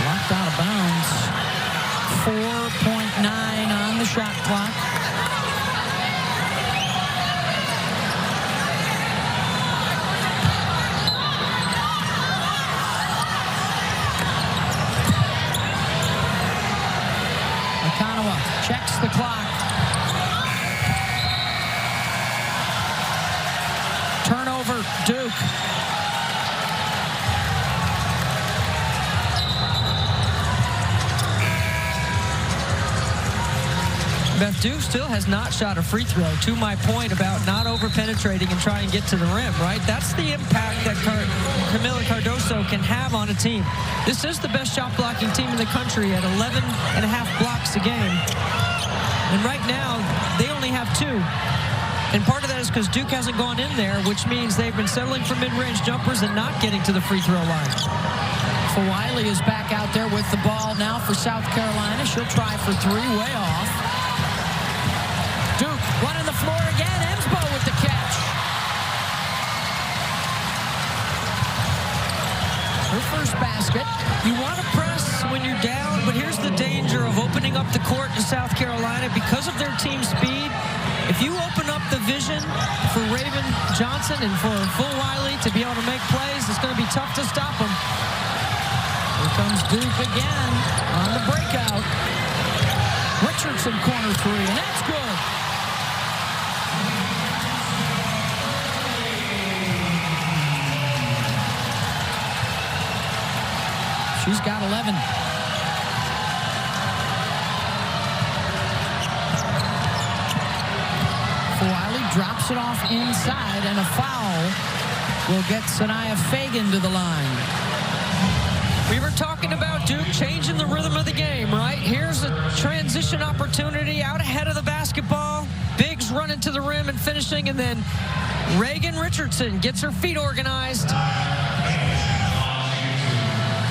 Locked out of bounds. 4.9 on the shot clock. Checks the clock. Turnover, Duke. Beth, Duke still has not shot a free throw, to my point about not over-penetrating and trying to get to the rim, right? That's the impact that Kamilla Cardoso can have on a team. This is the best shot-blocking team in the country at 11.5 blocks a game. And right now, they only have 2. And part of that is because Duke hasn't gone in there, which means they've been settling for mid-range jumpers and not getting to the free throw line. Wiley is back out there with the ball now for South Carolina. She'll try for 3, way off. Duke running the floor again. Ensbo with the catch. Her first basket. You want to press when you're down, but here's the danger of opening up the court to South Carolina because of their team speed. If you open up the vision for Raven Johnson and for Full Wiley to be able to make plays, it's going to be tough to stop them. Here comes Duke again on the breakout. Richardson corner 3, and that's good. She's got 11. Wiley drops it off inside, and a foul will get Sanaya Fagan to the line. We were talking about Duke changing the rhythm of the game, right? Here's a transition opportunity out ahead of the basketball. Biggs running running to the rim and finishing, and then Reigan Richardson gets her feet organized.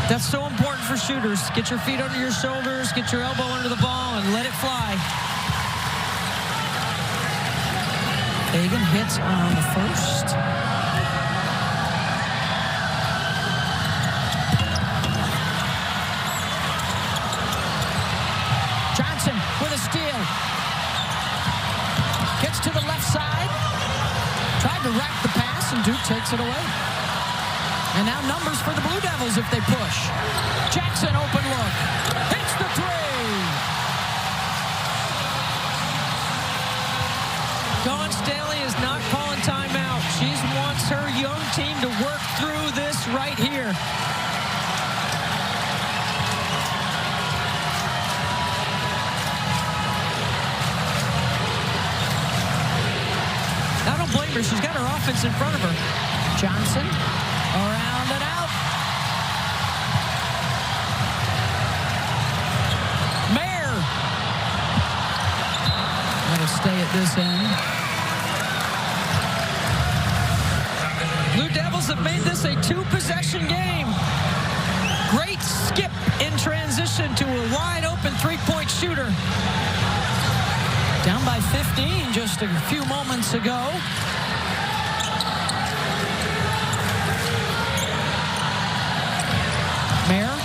That's so important for shooters. Get your feet under your shoulders, get your elbow under the ball, and let it fly. Reigan hits on the first. Johnson with a steal. Gets to the left side. Tried to rack the pass, and Duke takes it away. And now numbers for the Blue Devils if they push. Jackson, open look. Hits the three. Dawn Staley is not calling timeout. She wants her young team to work through this right here. I don't blame her. She's got her offense in front of her. Johnson around and out. Mayer. That'll stay at this end. Blue Devils have made this a two-possession game. Great skip in transition to a wide-open three-point shooter. Down by 15 just a few moments ago. Mayer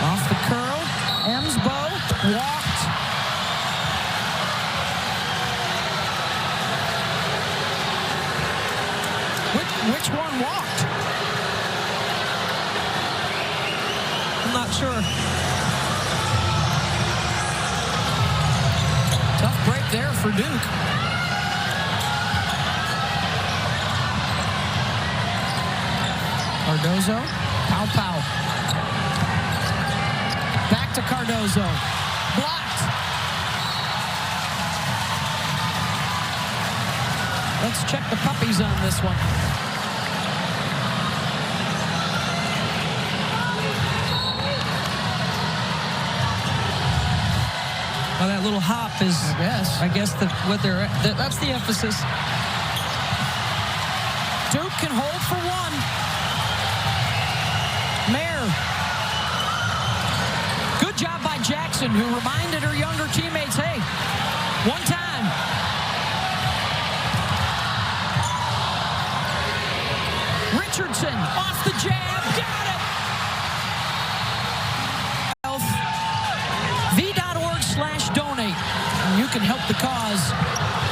off the curl. Emsbo walked. Which one walked? I'm not sure. Tough break there for Duke. Cardoso. Pow. Back to Cardoso. Blocked. Let's check the puppies on this one. Well, that little hop is, I guess that's the emphasis. Duke can hold for one. Mayer. Good job by Jackson, who reminded her younger teammates, hey, one time. Richardson off the jab. Got it. V.org/donate. You can help the cause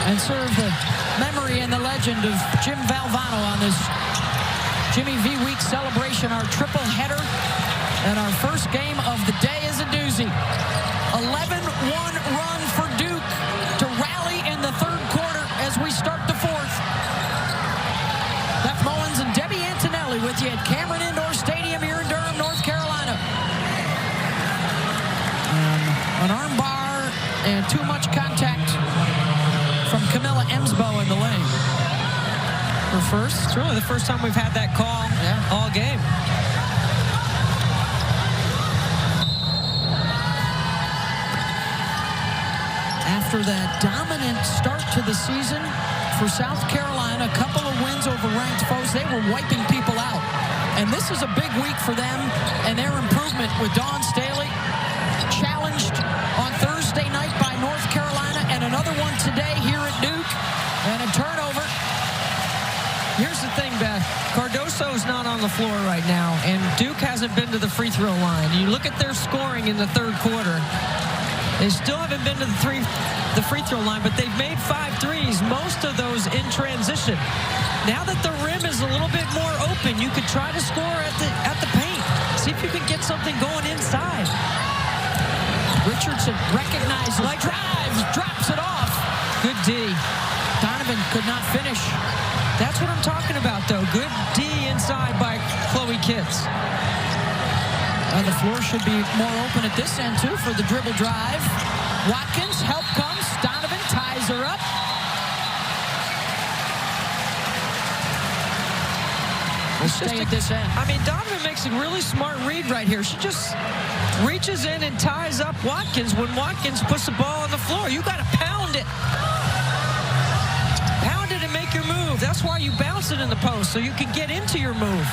and serve the memory and the legend of Jim Valvano on this Jimmy V Week celebration, our triple header. And our first game of the day is a doozy. 11-1 run for Duke to rally in the third quarter as we start the fourth. Beth Mullins and Debbie Antonelli with you at Cameron Indoor Stadium here in Durham, North Carolina. An arm bar and too much contact from Kamilla Emsbo in the lane. Her first. It's really the first time we've had that call all game. After that dominant start to the season for South Carolina, a couple of wins over ranked foes, they were wiping people out. And this is a big week for them and their improvement with Dawn Staley challenged on Thursday night by North Carolina, and another one today here at Duke, and a turnover. Here's the thing, Beth. Cardoso's not on the floor right now, and Duke hasn't been to the free throw line. You look at their scoring in the third quarter. They still haven't been to the free throw line, but they've made 5 threes, most of those in transition. Now that the rim is a little bit more open, you could try to score at the paint. See if you can get something going inside. Richardson recognizes, drives, drops it off. Good D. Donovan could not finish. That's what I'm talking about, though. Good D inside by Chloe Kitts. And the floor should be more open at this end, too, for the dribble drive. Watkins, help comes. Donovan ties her up. We'll stay at this end. I mean, Donovan makes a really smart read right here. She just reaches in and ties up Watkins when Watkins puts the ball on the floor. You got to pound it. That's why you bounce it in the post, so you can get into your move.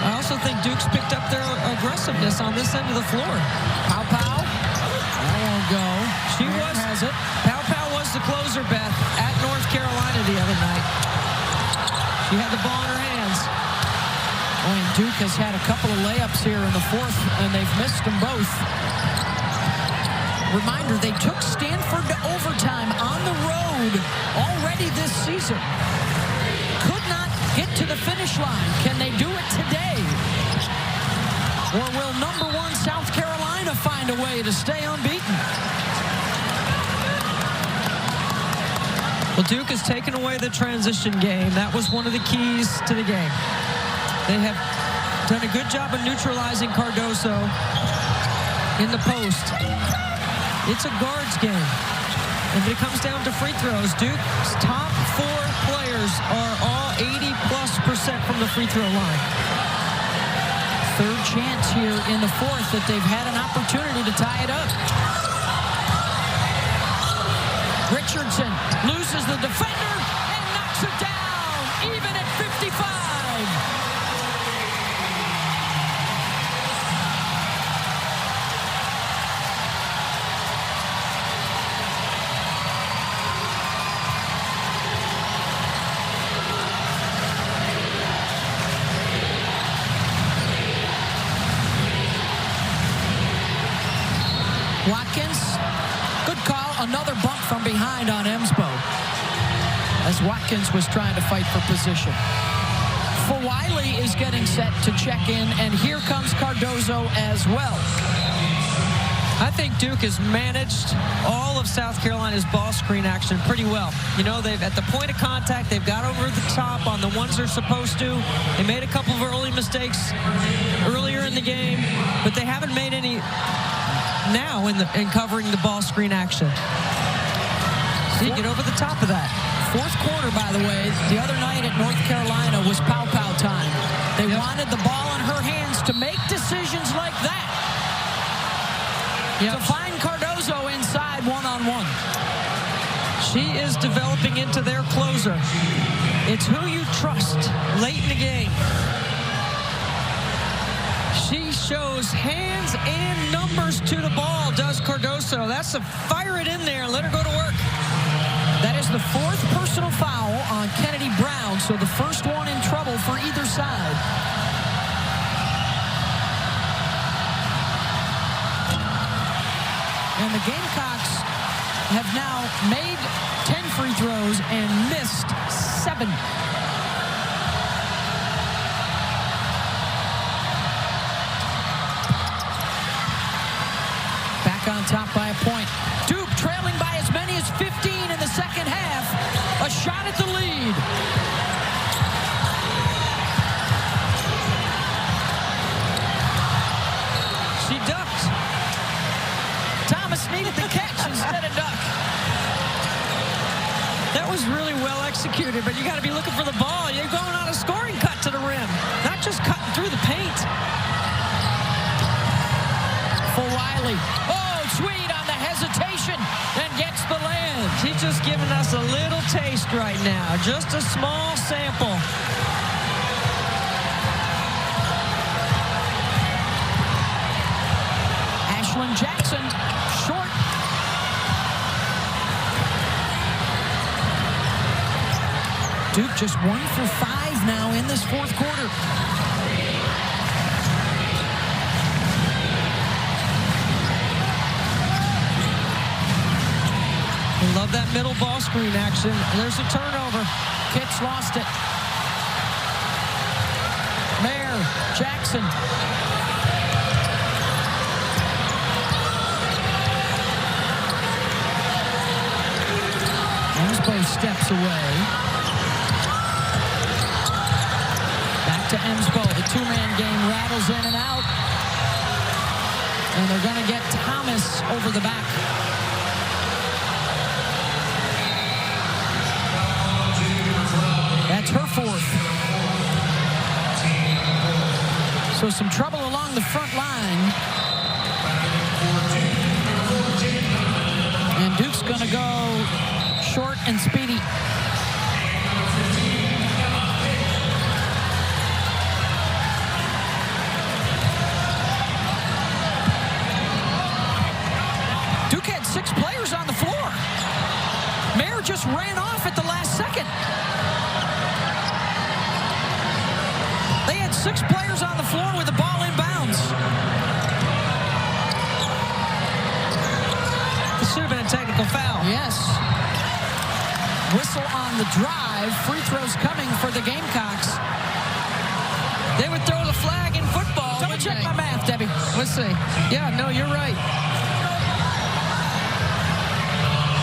I also think Duke's picked up their aggressiveness on this end of the floor. Pow. That won't go. She has it. Pow was the closer, Beth, at North Carolina the other night. She had the ball in her hands. Oh, and Duke has had a couple of layups here in the fourth, and they've missed them both. Reminder, they took Stanford to overtime on the road already this season. Could not get to the finish line. Can they do it today? Or will number 1 South Carolina find a way to stay unbeaten? Well, Duke has taken away the transition game. That was one of the keys to the game. They have done a good job of neutralizing Cardoso in the post. It's a guards game. And if it comes down to free throws, Duke's top 4 players are all 80+% from the free throw line. Third chance here in the fourth that they've had an opportunity to tie it up. Richardson loses the defender and knocks it down, even at 55. Watkins, good call. Another bump from behind on Emsbo as Watkins was trying to fight for position. Wiley is getting set to check in, and here comes Cardoso as well. I think Duke has managed all of South Carolina's ball screen action pretty well. You know, they've at the point of contact, they've got over the top on the ones they're supposed to. They made a couple of early mistakes earlier in the game, but they haven't made any now in covering the ball screen action. So you get over the top of that. Fourth quarter, by the way, the other night at North Carolina was pow-pow time. They wanted the ball in her hands to make decisions like that. To find Cardoso inside one-on-one. She is developing into their closer. It's who you trust late in the game. She shows hands and numbers to the ball, does Cardoso. That's a fire it in there and let her go to work. That is the 4th personal foul on Kennedy Brown, so the first one in trouble for either side. And the Gamecocks have now made 10 free throws and missed 7. Back on top by a point. Duke trailing by as many as 15 in the second half. A shot at the lead. She ducked. Thomas needed the catch instead of duck. That was really well executed, but you got to be looking for the ball. You're going on a scoring cut to the rim, not just cutting through the paint. For Wiley. Oh, Tweed on the hesitation and gets the land. She's just giving us a little taste right now, just a small sample. Ashlyn Jackson, short. Duke just 1 for 5 now in this fourth quarter. Love that middle ball screen action. There's a turnover. Kitts lost it. Mayer, Jackson. Emsbo steps away. Back to Emsbo. The two-man game rattles in and out. And they're going to get Thomas over the back. That's her 4th. So So some trouble along the front line. And Duke's going to go short and speedy. Duke had 6 players on the floor. Mayer just ran off at the last second. They had 6 players on the floor with the ball inbounds. This should have been a technical foul. Yes. Whistle on the drive. Free throws coming for the Gamecocks. They would throw the flag in football. Double check my math, Debbie. Let's see. Yeah, no, you're right.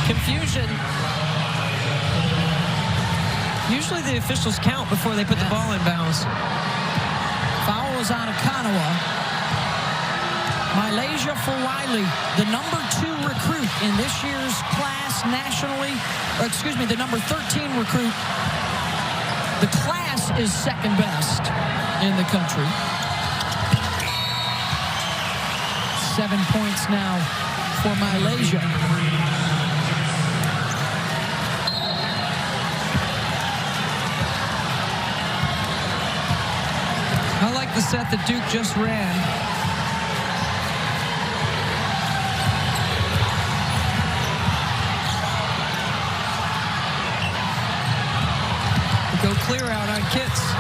Confusion. Usually the officials count before they put the ball in bounds. Foul is on Akanawa. Malaysia for Wiley, the number 2 recruit in this year's class nationally, or excuse me, the number 13 recruit. The class is second best in the country. 7 points now for Malaysia. I like the set that Duke just ran. Go clear out on Kitts.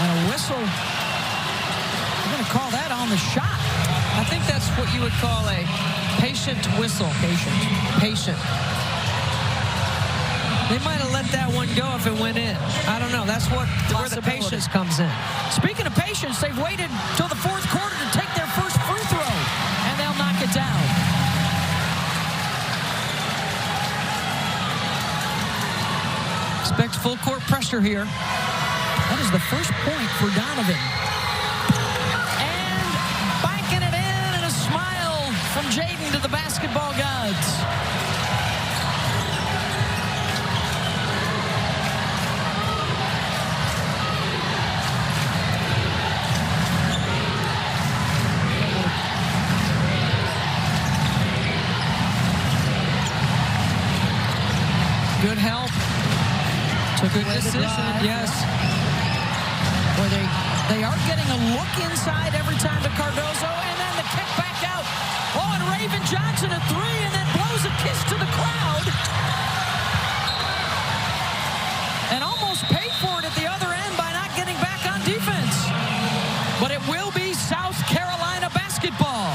And a whistle. We're going to call that on the shot. I think that's what you would call a patient whistle. Patient. They might have let that one go if it went in. I don't know. That's where the patience comes in. Speaking of patience, they've waited till the 4th quarter to take their first free throw, and they'll knock it down. Expect full court pressure here. That is the first point for Donovan. And banking it in, and a smile from Jaden to the basketball gods. Good help. Took a good decision, yes. Boy, they are getting a look inside every time to Cardoso, and then the kick back out. Oh, and Raven Johnson a 3, and then blows a kiss to the crowd. And almost paid for it at the other end by not getting back on defense. But it will be South Carolina basketball.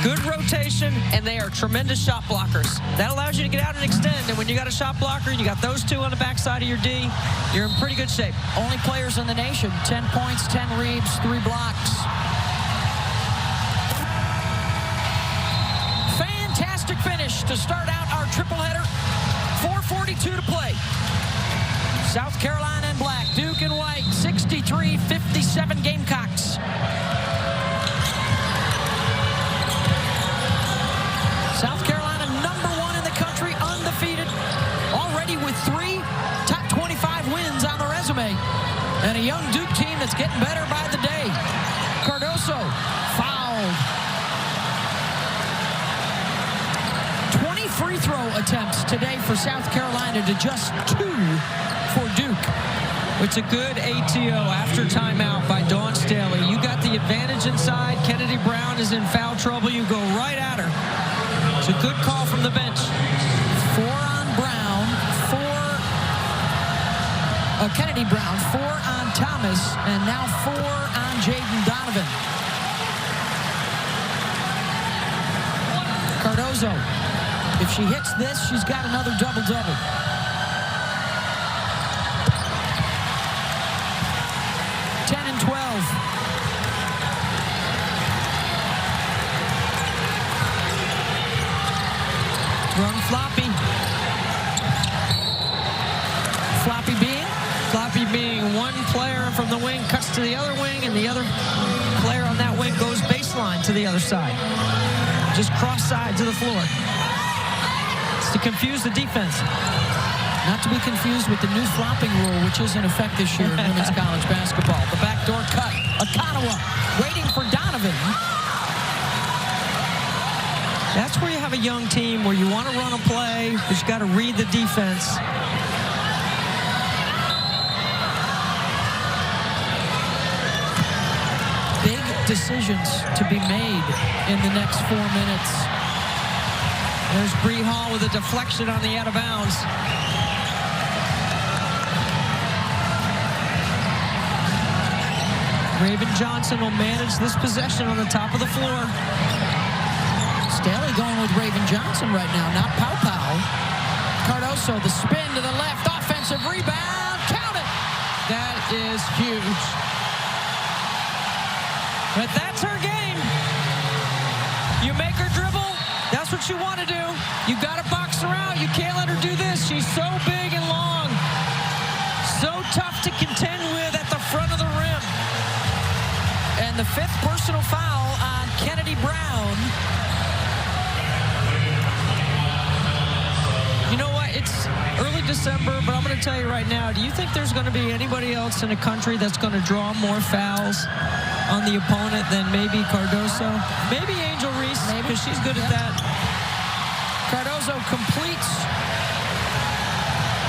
Good rotation, and they are tremendous shot blockers. That allows you to get out and extend, and when you got a shot blocker, you got those 2 on the backside of your D, you're in pretty good shape. Only players in the nation, 10 points, 10 reads, 3 blocks. Fantastic finish to start out our triple header. 4:42 to play. South Carolina in black, Duke in white, 63-57 Gamecocks. South Carolina, number 1 in the country, undefeated, already with 3 top 25 wins on the resume, and a young Duke team that's getting better by the day. Cardoso fouled. 20 free throw attempts today for South Carolina to just 2 for Duke. It's a good ATO after timeout by Dawn Staley. You got the advantage inside. Kennedy Brown is in foul trouble. You go right at her. It's a good call from the bench. 4 on Brown, 4 Kennedy Brown, 4 on Thomas, and now 4 on Jaden Donovan. Cardoso, if she hits this, she's got another double-double. Run floppy. Floppy being one player from the wing cuts to the other wing, and the other player on that wing goes baseline to the other side. Just cross sides of the floor. It's to confuse the defense. Not to be confused with the new flopping rule, which is in effect this year in women's college basketball. The backdoor cut. Okonowa waiting for Donovan. That's where you have a young team where you want to run a play, but you got to read the defense. Big decisions to be made in the next 4 minutes. There's Bree Hall with a deflection on the out of bounds. Raven Johnson will manage this possession on the top of the floor. Staley going with Raven Johnson right now, not Pow Pow. Cardoso, the spin to the left, offensive rebound, count it! That is huge. But that's her game. You make her dribble, that's what you want to do. You got to box her out. You can't let her do this. She's so big and long. So tough to contend with at the front of the rim. And the 5th personal foul on Kennedy Brown. You know what? It's early December, but I'm going to tell you right now, do you think there's going to be anybody else in the country that's going to draw more fouls on the opponent than maybe Cardoso? Maybe Angel Reese, because she's good at that. Cardoso completes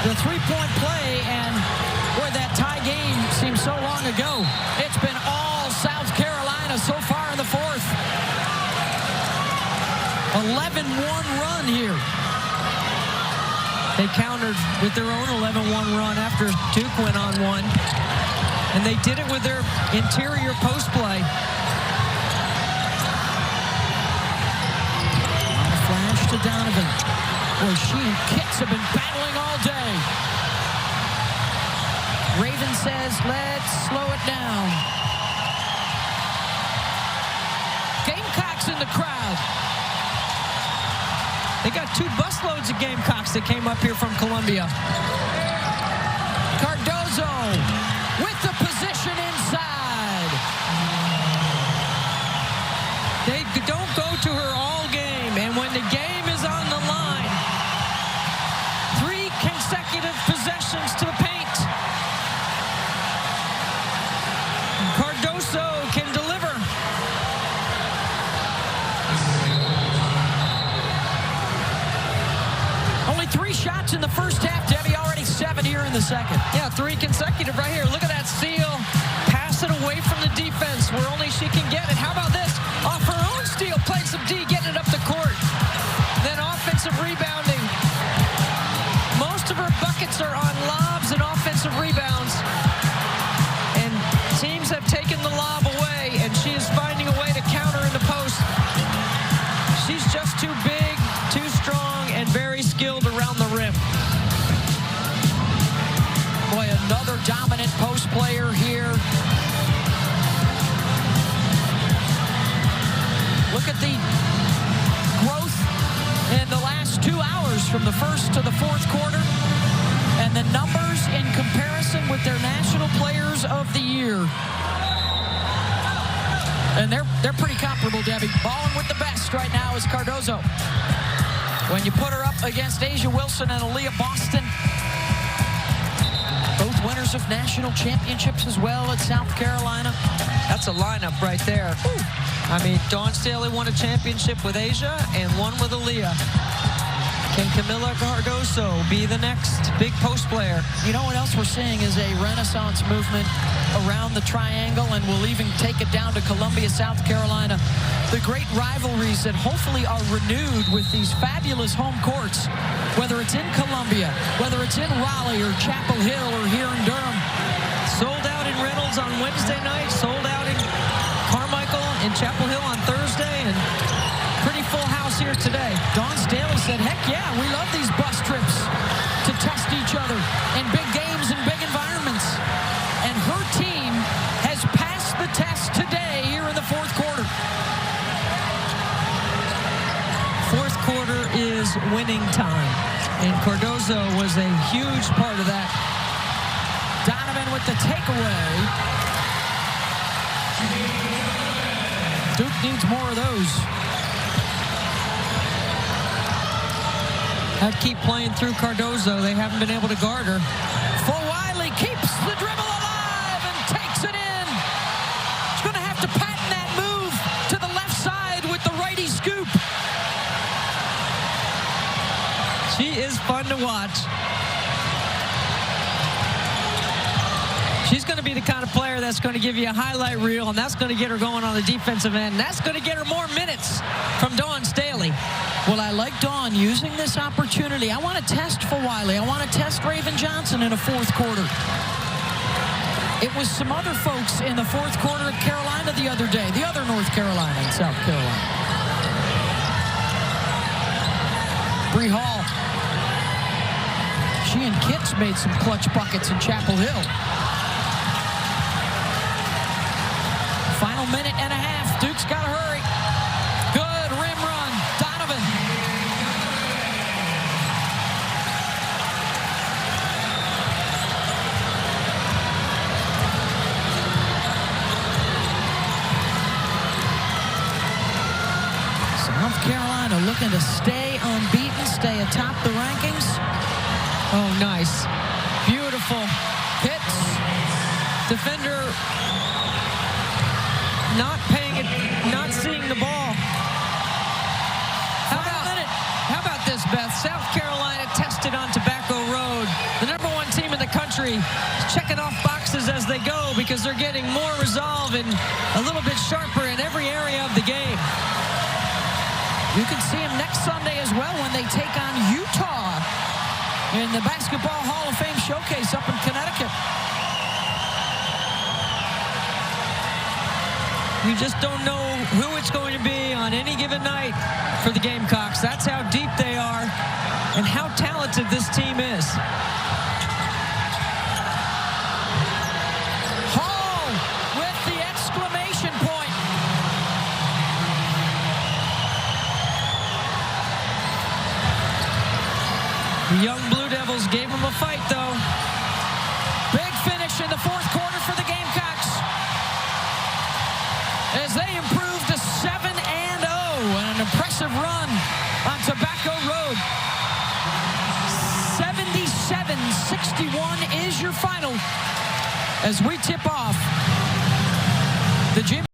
the three-point play, and boy, that tie game seems so long ago. It's been all South Carolina so far in the 4th. 11-1 run here. They countered with their own 11-1 run after Duke went on one. And they did it with their interior post play. Flash to Donovan. Boy, she and Kitts have been battling all day. Raven says, let's slow it down. Gamecocks in the crowd. They got 2 busloads of Gamecocks that came up here from Columbia. Cardoso with the position inside. They don't go to her all game, and when the game is on the line, 3 consecutive possessions to the paint. Cardoso can deliver. Only 3 shots in the first half, Debbie. Already 7 here in the second. Yeah, 3 consecutive right here. Look at that steal. Pass it away from the defense where only she can get it. How about this? Off her own steal, played some D, getting it up the court. Then offensive rebounding. Most of her buckets are on lobs and offensive rebounds. And teams have taken the lob away, and she is finding a way to counter in the post. She's just too big, too strong, and very skilled around the rim. Boy, another dominant post player here. Look at the growth in the last 2 hours from the first to the 4th quarter. And the numbers in comparison with their national players of the year. And they're pretty comparable, Debbie. Balling with the best right now is Cardoso. When you put her up against Asia Wilson and Aaliyah Boston, both winners of national championships as well at South Carolina. That's a lineup right there. Ooh. I mean, Dawn Staley won a championship with Asia and one with Aaliyah. Can Kamilla Cardoso be the next big post player? You know what else we're seeing is a renaissance movement around the triangle, and we'll even take it down to Columbia, South Carolina. The great rivalries that hopefully are renewed with these fabulous home courts, whether it's in Columbia, whether it's in Raleigh or Chapel Hill or here in Durham. Sold out in Reynolds on Wednesday night, sold out in Carmichael and Chapel Hill on Thursday, and pretty full house here today. Dawn Staley said, heck yeah, we love these bus trips to test each other in big games and big environments. And her team has passed the test today here in the 4th quarter. 4th quarter is winning time, and Cardoso was a huge part of that. Donovan with the takeaway. Duke needs more of those. I'd keep playing through Cardoso. They haven't been able to guard her. Wiley keeps the dribble alive and takes it in. She's going to have to patent that move to the left side with the righty scoop. She is fun to watch. She's going to be the kind of player that's going to give you a highlight reel, and that's going to get her going on the defensive end. That's going to get her more minutes from Dawn Staley. Well, I like Dawn using this opportunity. I want to test for Wiley. I want to test Raven Johnson in a fourth quarter. It was some other folks in the fourth quarter at Carolina the other day, the other North Carolina and South Carolina. Bree Hall. She and Kitts made some clutch buckets in Chapel Hill. Final minute and a half. Duke's got to hurry. Good rim run. Donovan. South Carolina looking to stay unbeaten, stay atop the rankings. Oh, nice. Beautiful. Hits. Defender not paying it, not seeing the ball. How about this, Beth? South Carolina tested on Tobacco Road. The #1 team in the country, checking off boxes as they go because they're getting more resolve and a little bit sharper in every area of the game. You can see them next Sunday as well when they take on Utah in the Basketball Hall of Fame Showcase up in Connecticut. You just don't know who it's going to be on any given night for the Gamecocks. That's how deep they are and how talented this team is. Hall with the exclamation point. The young Blue Devils gave them a fight, though. Big finish in the fourth quarter for the Gamecocks as they improve to 7-0 and an impressive run on Tobacco Road. 77-61 is your final as we tip off the Jimmy